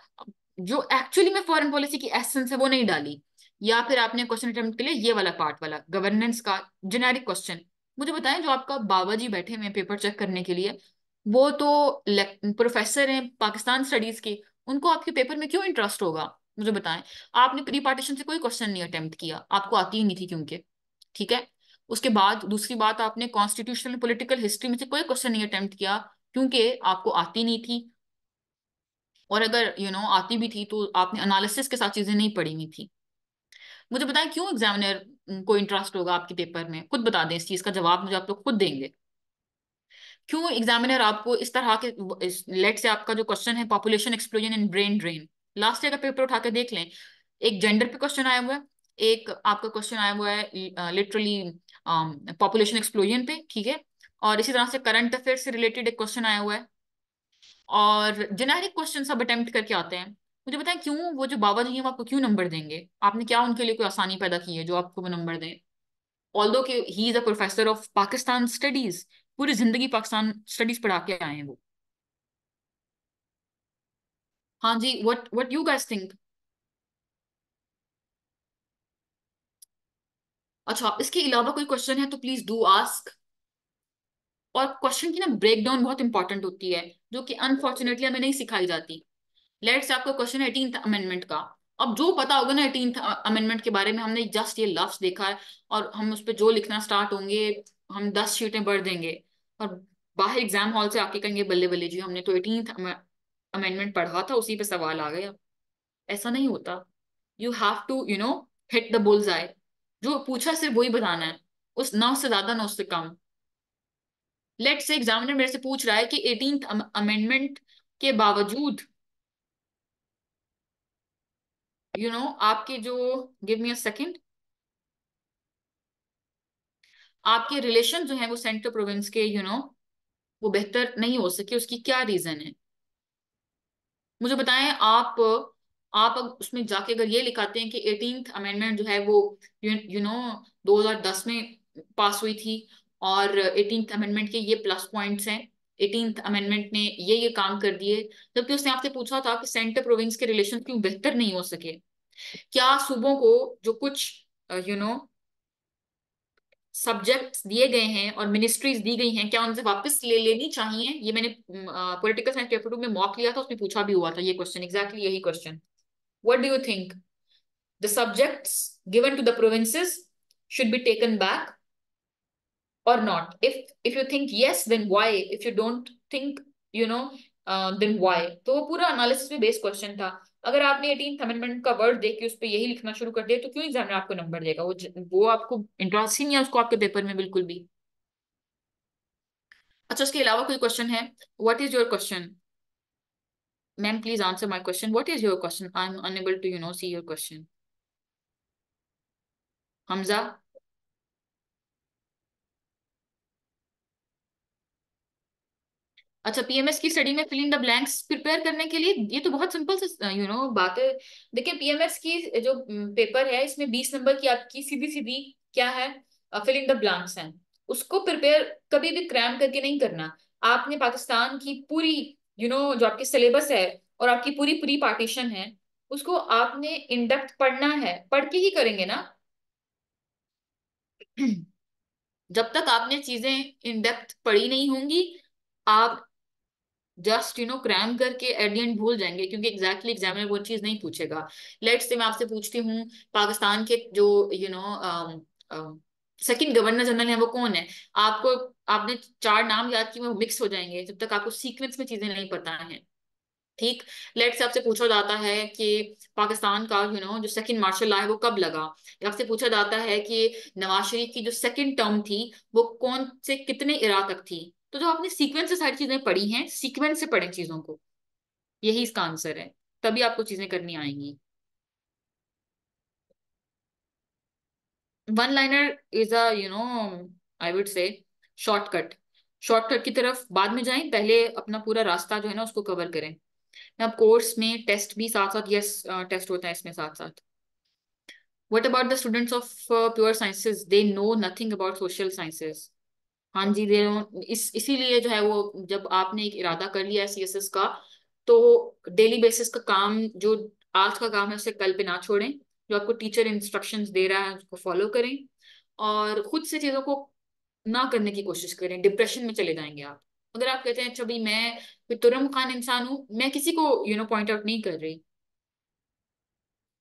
जो एक्चुअली में फॉरेन पॉलिसी की एसेंस है वो नहीं डाली। या फिर आपने क्वेश्चन अटेम्प्ट के लिए ये वाला पार्ट वाला गवर्नेंस का जेनेरिक क्वेश्चन। मुझे बताएं, जो आपका बाबा जी बैठे हुए हैं पेपर चेक करने के लिए, वो तो प्रोफेसर हैं पाकिस्तान स्टडीज के, उनको आपके पेपर में क्यों इंटरेस्ट होगा? मुझे बताएं। आपने प्री पार्टीशन से कोई क्वेश्चन नहीं अटेम्प्ट किया, आपको आती ही नहीं थी क्योंकि, ठीक है। उसके बाद दूसरी बात, आपने कॉन्स्टिट्यूशनल पॉलिटिकल हिस्ट्री में से कोई क्वेश्चन नहीं अटेम्प्ट किया क्योंकि आपको आती नहीं थी। और अगर आती भी थी तो आपने एनालिसिस के साथ चीजें नहीं पढ़ी हुई थी। मुझे बताएं, क्यों एग्जामिनर को इंटरेस्ट होगा आपके पेपर में? खुद बता दें, इस चीज का जवाब मुझे आप लोग खुद देंगे। क्यों एग्जामिनर आपको इस तरह के, लेट से आपका जो क्वेश्चन है population explosion in brain drain, last year का पेपर उठा के देख लें, एक जेंडर पे क्वेश्चन आया हुआ है, एक आपका क्वेश्चन आया हुआ है लिटरली पॉपुलेशन एक्सप्लोजन पे, ठीक है। और इसी तरह से करंट अफेयर से रिलेटेड एक क्वेश्चन आया हुआ है, और जेनेरिक क्वेश्चन सब अटेम्प्ट करके आते हैं। मुझे बताएं, क्यों वो जो बाबा जी हैं वो आपको क्यों नंबर देंगे? आपने क्या उनके लिए कोई आसानी पैदा की है जो आपको वो नंबर दें? ऑल्दो कि he is a professor of Pakistan studies, पूरी जिंदगी पाकिस्तान स्टडीज पढ़ा के आए हैं वो। हाँ जी, व्हाट यू गाइस थिंक? अच्छा, इसके अलावा कोई क्वेश्चन है तो प्लीज डू आस्क। और क्वेश्चन की ना ब्रेक डाउन बहुत इंपॉर्टेंट होती है, जो कि अनफॉर्चुनेटली हमें नहीं सिखाई जाती। लेट्स से आपका क्वेश्चन है 18th अमेंडमेंट का। अब जो पता होगा ना 18th अमेंडमेंट के बारे में, हमने जस्ट ये लफ्ज देखा है, और हम उस पर जो लिखना स्टार्ट होंगे, हम 10 शीटें भर देंगे, और बाहर एग्जाम हॉल से आके कहेंगे बल्ले बल्ले जी, हमने तो 18th अमेंडमेंट पढ़ा था, उसी पे सवाल आ गया। ऐसा नहीं होता। You have to hit the bull's eye. जो पूछा सिर्फ वही बताना है, उस ना उससे ज्यादा ना उससे कम। लेट से एग्जामिनर मेरे से पूछ रहा है कि 18th अमेंडमेंट के बावजूद आपके जो, गिव मी अ सेकंड, आपके रिलेशन जो है वो सेंट्रल प्रोविंस के वो बेहतर नहीं हो सके, उसकी क्या रीजन है? मुझे बताएं। आप अब उसमें जाके अगर ये लिखाते हैं कि 18th अमेंडमेंट जो है वो 2010 में पास हुई थी, और 18th अमेंडमेंट के ये प्लस पॉइंट्स हैं, 18th अमेंडमेंट ने ये काम कर दिए, जबकि उसने आपसे पूछा था कि सेंटर प्रोविंस के रिलेशन क्यों बेहतर नहीं हो सके। क्या सूबों को जो कुछ सब्जेक्ट्स दिए गए हैं और मिनिस्ट्रीज दी गई हैं, क्या उनसे वापस ले लेनी चाहिए? ये मैंने पॉलिटिकल साइंस पेपर 2 में मॉक लिया था, उसमें पूछा भी हुआ था ये क्वेश्चन, एग्जैक्टली यही question. What do you think? The subjects given to the provinces should be taken back or not? If you think yes, then why? If you don't think, you know then why? तो वो पूरा एनालिसिस पे बेस्ड क्वेश्चन था। अगर आपने 18th अमेंडमेंट का वर्ड देख के उस पर यही लिखना शुरू कर दिया, तो क्यों एग्जामिनर आपको नंबर देगा? वो आपको इंटरेस्ट ही नहीं है उसको आपके पेपर में बिल्कुल भी। अच्छा, उसके अलावा कोई क्वेश्चन है? What is your question? Ma'am please answer my question, what is your question? I am unable to see your question. Hamza. अच्छा, पीएमएस की स्टडी में फिलिंग द ब्लैंक्स प्रिपेयर करने के लिए ये तो बहुत सिंपल से बात है। देखिए, पीएमएस की जो पेपर है इसमें 20 नंबर की आपकी सीधी सीधी क्या है, फिलिंग द ब्लैंक्स है। उसको प्रिपेयर कभी भी क्रैम करके नहीं करना। आपने पाकिस्तान की पूरी जो आपकी सिलेबस है और आपकी पूरी पूरी पार्टीशन है, उसको आपने इन डेप्थ पढ़ना है, पढ़ के ही करेंगे ना। जब तक आपने चीजें इन डेप्थ पढ़ी नहीं होंगी, आप जस्ट क्रैम करके एट द एंड भूल जाएंगे, क्योंकि एग्जैक्टली एग्जामिनर वो चीज नहीं पूछेगा। लेट्स से मैं आपसे पूछती हूँ, पाकिस्तान के जो सेकंड गवर्नर जनरल है वो कौन है? आपको आपने चार नाम याद किए, वो मिक्स हो जाएंगे जब तक आपको सीक्वेंस में चीजें नहीं पता है। ठीक। लेट्स से आपसे पूछा जाता है कि पाकिस्तान का जो सेकंड मार्शल लॉ है वो कब लगा, या आपसे पूछा जाता है कि नवाज शरीफ की जो सेकंड टर्म थी वो कौन से कितने इरा तक थी। तो जो आपने सीक्वेंस से सारी चीजें पढ़ी हैं, सीक्वेंस से पढ़ें चीजों को, यही इसका आंसर है। तभी आपको चीजें करनी आएंगी। One liner is a I would से शॉर्टकट। शॉर्टकट की तरफ बाद में जाएं, पहले अपना पूरा रास्ता जो है ना उसको कवर करें। अब कोर्स में टेस्ट भी साथ साथ, यस टेस्ट होता है इसमें साथ साथ। What about the students of pure sciences? They know nothing about social sciences. हाँ जी, दे इसीलिए जो है वो, जब आपने एक इरादा कर लिया है सीएसएस का, तो डेली बेसिस का काम, जो आज का काम है उसे कल पे ना छोड़ें। जो आपको टीचर इंस्ट्रक्शंस दे रहा है उसको फॉलो करें, और खुद से चीजों को ना करने की कोशिश करें। डिप्रेशन में चले जाएंगे आप। अगर आप कहते हैं अच्छा भाई मैं कोई तुरम खान इंसान हूं, मैं किसी को पॉइंट आउट नहीं कर रही,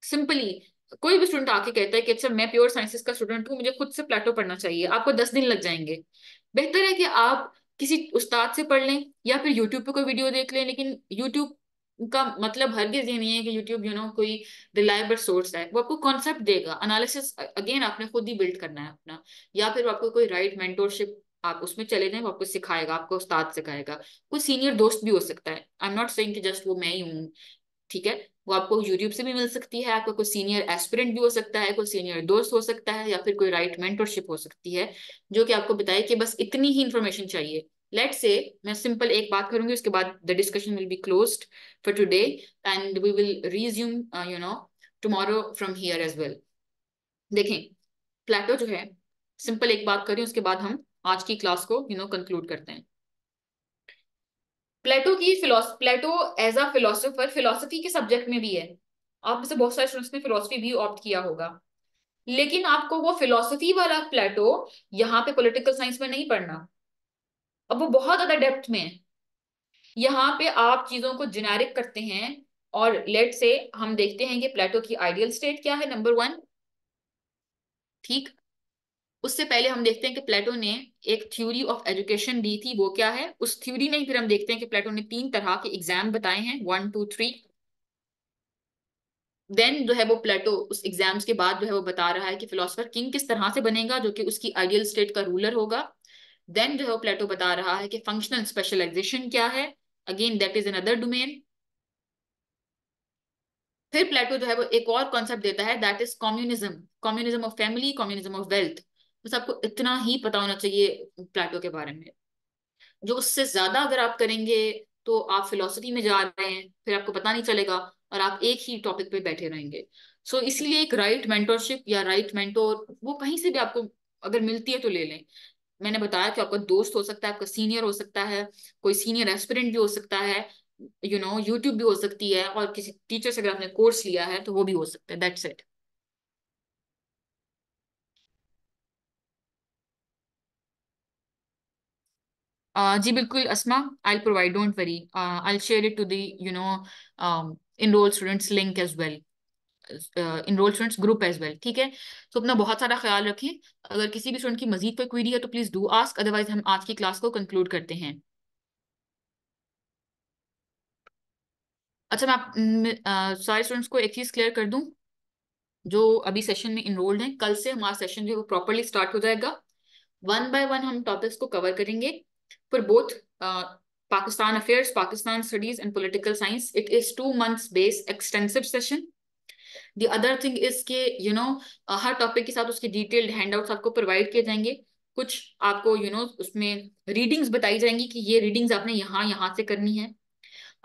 सिंपली कोई भी स्टूडेंट आके कहता है कि अच्छा मैं प्योर साइंसेस का स्टूडेंट हूँ, मुझे खुद से प्लेटो पढ़ना चाहिए, आपको 10 दिन लग जाएंगे। बेहतर है कि आप किसी उस्ताद से पढ़ लें या फिर यूट्यूब पे कोई वीडियो देख लें। लेकिन यूट्यूब का मतलब हरगिज ये नहीं है कि यूट्यूब कोई रिलायबल सोर्स है। वो आपको कॉन्सेप्ट देगा, एनालिसिस अगेन आपने खुद ही बिल्ड करना है अपना। या फिर आपको कोई राइट मेंटोरशिप, आप उसमें चले जाएं, वो आपको सिखाएगा, आपको उस्ताद सिखाएगा। कोई सीनियर दोस्त भी हो सकता है, आई एम नॉट सेइंग कि जस्ट वो मैं ही हूँ। ठीक है, वो आपको यूट्यूब से भी मिल सकती है, आपका कोई सीनियर एस्पिरेंट भी हो सकता है, कोई सीनियर दोस्त हो सकता है, या फिर कोई राइट मेंटरशिप हो सकती है जो कि आपको बताए कि बस इतनी ही इंफॉर्मेशन चाहिए। लेट्स से मैं सिंपल एक बात करूंगी, उसके बाद the discussion will be closed for today, and we will resume tomorrow from here as well. देखें, प्लेटो जो है, सिंपल एक बात करें उसके बाद हम आज की क्लास को कंक्लूड करते हैं। प्लेटो एज अ फिलोसोफर, फिलोसफी के सब्जेक्ट में भी है। आप में से बहुत सारे स्टूडेंट्स ने फिलोसफी भी ऑप्ट किया होगा, लेकिन आपको वो फिलोसफी वाला प्लेटो यहाँ पे पॉलिटिकल साइंस में नहीं पढ़ना। अब वो बहुत ज्यादा डेप्थ में है। यहाँ पे आप चीजों को जेनेरिक करते हैं, और लेट से हम देखते हैं कि प्लेटो की आइडियल स्टेट क्या है, नंबर वन। ठीक। उससे पहले हम देखते हैं कि प्लेटो ने एक थ्योरी ऑफ एजुकेशन दी थी, वो क्या है। उस थ्योरी में फिर हम देखते हैं कि प्लेटो ने 3 तरह के एग्जाम बताए हैं, 1 2 3। देन जो है वो प्लेटो उस एग्जाम्स के बाद जो है वो बता रहा है कि फिलोसफर किंग किस तरह से बनेगा, जो कि उसकी आइडियल स्टेट का रूलर होगा। देन जो है वो प्लेटो बता रहा है कि फंक्शनल स्पेशलाइजेशन क्या है, again that is another domain. फिर प्लेटो जो है वो एक और कॉन्सेप्ट देता है, that is communism. Communism of family, communism of wealth. बस आपको इतना ही पता होना चाहिए प्लेटो के बारे में। जो उससे ज्यादा अगर आप करेंगे तो आप फिलोसफी में जा रहे हैं, फिर आपको पता नहीं चलेगा और आप एक ही टॉपिक पे बैठे रहेंगे। सो इसलिए एक राइट मेंटोरशिप या राइट मेंटोर वो कहीं से भी आपको अगर मिलती है तो ले लें। मैंने बताया कि आपका दोस्त हो सकता है, आपका सीनियर हो सकता है, कोई सीनियर एस्पिरेंट भी हो सकता है, यूट्यूब भी हो सकती है, और किसी टीचर से अगर आपने कोर्स लिया है तो वो भी हो सकता है। That's it. जी बिल्कुल Asma, I provide, don't worry, I share it to the you know enroll students link as well, enroll students group as well। ठीक है, तो अपना बहुत सारा ख्याल रखें। अगर किसी भी स्टूडेंट की मजीद कोई क्वेरी है तो प्लीज डू आस्क, अदरवाइज हम आज की क्लास को कंक्लूड करते हैं। अच्छा, मैं सारे स्टूडेंट्स को एक चीज क्लियर कर दूं, जो अभी सेशन में इनरोल्ड हैं, कल से हमारा सेशन जो है वो प्रॉपरली स्टार्ट हो जाएगा। वन बाय वन हम टॉपिक्स को कवर करेंगे for both Pakistan Affairs, Pakistan Studies and Political Science. It is 2 months based extensive session. The other thing is कि हर टॉपिक के साथ उसके डिटेल्ड हैंडआउट्स आपको प्रोवाइड किए जाएंगे। कुछ आपको उसमें रीडिंग्स बताई जाएंगी कि ये रीडिंग्स आपने यहाँ यहाँ से करनी है।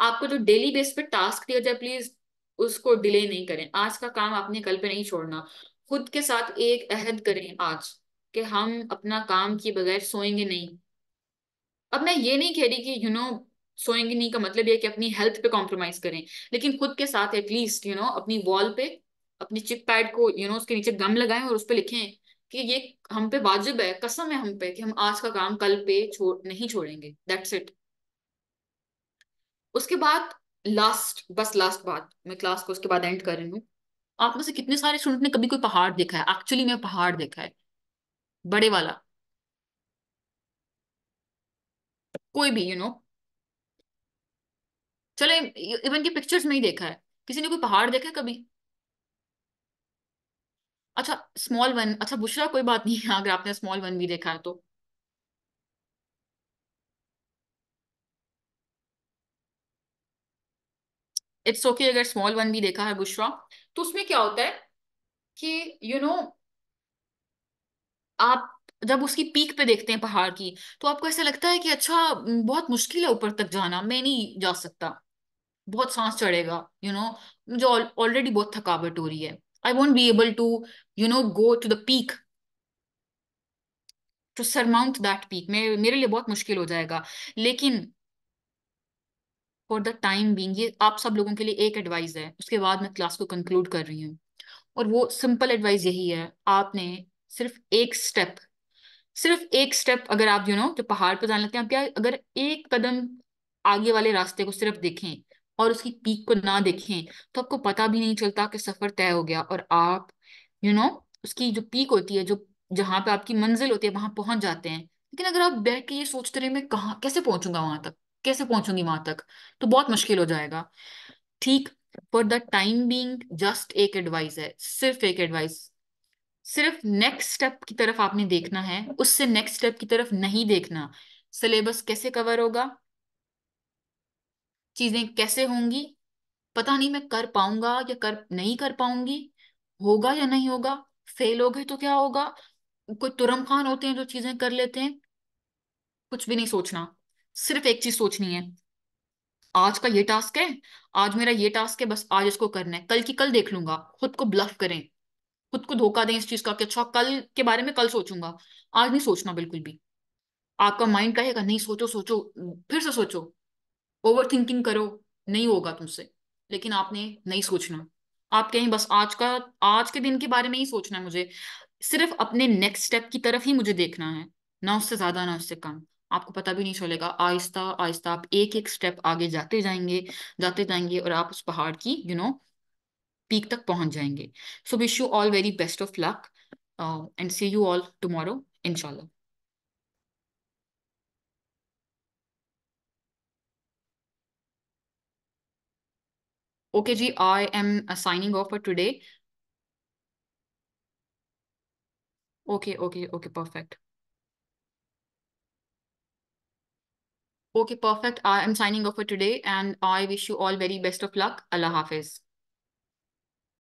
आपको जो डेली बेस पे टास्क दिया जाए, प्लीज उसको डिले नहीं करें। आज का काम आपने कल पे नहीं छोड़ना। खुद के साथ एक अहद करें आज कि हम अपना काम किए बगैर सोएंगे नहीं। अब मैं ये नहीं कह रही कि सोएंगे नहीं का मतलब ये कि अपनी हेल्थ पे कॉम्प्रोमाइज करें, लेकिन खुद के साथ एटलीस्ट अपनी वॉल पे अपनी चिप पैड को उसके नीचे गम लगाएं और उस पे लिखें कि ये हम पे वाजिब है, कसम है हम पे कि हम आज का काम कल पे नहीं छोड़ेंगे। That's it. उसके बाद लास्ट बात, मैं क्लास को उसके बाद एंड कर रही हूँ। आप में से कितने सारे स्टूडेंट ने कभी कोई पहाड़ देखा है? एक्चुअली में पहाड़ देखा है, बड़े वाला? कोई भी चले, इवन की पिक्चर्स में ही देखा है। किसी ने कोई पहाड़ देखा है कभी? अच्छा, स्मॉल वन। अच्छा बुशरा, कोई बात नहीं है अगर आपने स्मॉल वन भी देखा है तो। इट्स ओके अगर स्मॉल वन भी देखा है बुशरा। तो उसमें क्या होता है कि आप जब उसकी पीक पे देखते हैं पहाड़ की, तो आपको ऐसा लगता है कि अच्छा बहुत मुश्किल है ऊपर तक जाना, मैं नहीं जा सकता, बहुत सांस चढ़ेगा, मुझे ऑलरेडी बहुत थकावट हो रही है, I won't be able to go to the peak, to surmount that peak, मेरे लिए बहुत मुश्किल हो जाएगा। लेकिन फॉर द टाइम बीइंग, ये आप सब लोगों के लिए एक एडवाइस है, उसके बाद मैं क्लास को कंक्लूड कर रही हूँ। और वो सिंपल एडवाइस यही है, आपने सिर्फ एक स्टेप अगर आप जो पहाड़ पर जाने लगते हैं, आप या अगर एक कदम आगे वाले रास्ते को सिर्फ देखें और उसकी पीक को ना देखें, तो आपको पता भी नहीं चलता कि सफर तय हो गया और आप यू नो उसकी जो पीक होती है, जो जहां पे आपकी मंजिल होती है, वहां पहुंच जाते हैं। लेकिन अगर आप बैठ के ये सोचते रहे मैं कहाँ कैसे पहुंचूंगा वहां तक, कैसे पहुंचूंगी वहां तक, तो बहुत मुश्किल हो जाएगा। ठीक। For the time being just एक एडवाइस है, सिर्फ एक एडवाइस, सिर्फ नेक्स्ट स्टेप की तरफ आपने देखना है, उससे नेक्स्ट स्टेप की तरफ नहीं देखना। सिलेबस कैसे कवर होगा, चीजें कैसे होंगी, पता नहीं मैं कर पाऊंगा या कर नहीं कर पाऊंगी, होगा या नहीं होगा, फेल हो गए तो क्या होगा। कोई तुरम खान होते हैं जो चीजें कर लेते हैं। कुछ भी नहीं सोचना, सिर्फ एक चीज सोचनी है, आज का ये टास्क है, आज मेरा ये टास्क है, बस आज इसको करना है, कल की कल देख लूंगा। खुद को ब्लफ करें, खुद को धोखा दें इस चीज का कि अच्छा कल के बारे में कल सोचूंगा। आज नहीं सोचना बिल्कुल भी। आपका माइंड कहेगा नहीं सोचो सोचो, फिर से सोचो, ओवर थिंकिंग करो, नहीं होगा तुमसे। लेकिन आपने नहीं सोचना। आप कहें बस आज के दिन के बारे में ही सोचना है मुझे, सिर्फ अपने नेक्स्ट स्टेप की तरफ ही मुझे देखना है, ना उससे ज्यादा ना उससे कम। आपको पता भी नहीं चलेगा, आहिस्ता आहिस्ता आप एक एक स्टेप आगे जाते जाएंगे और आप उस पहाड़ की पीक तक पहुंच जाएंगे। So wish you all very best of luck and see you all tomorrow इंशाल्लाह। ओके जी, I am signing off for today. Okay okay okay perfect. Okay, perfect. I am signing off for today and I wish you all very best of luck. Allah Hafiz.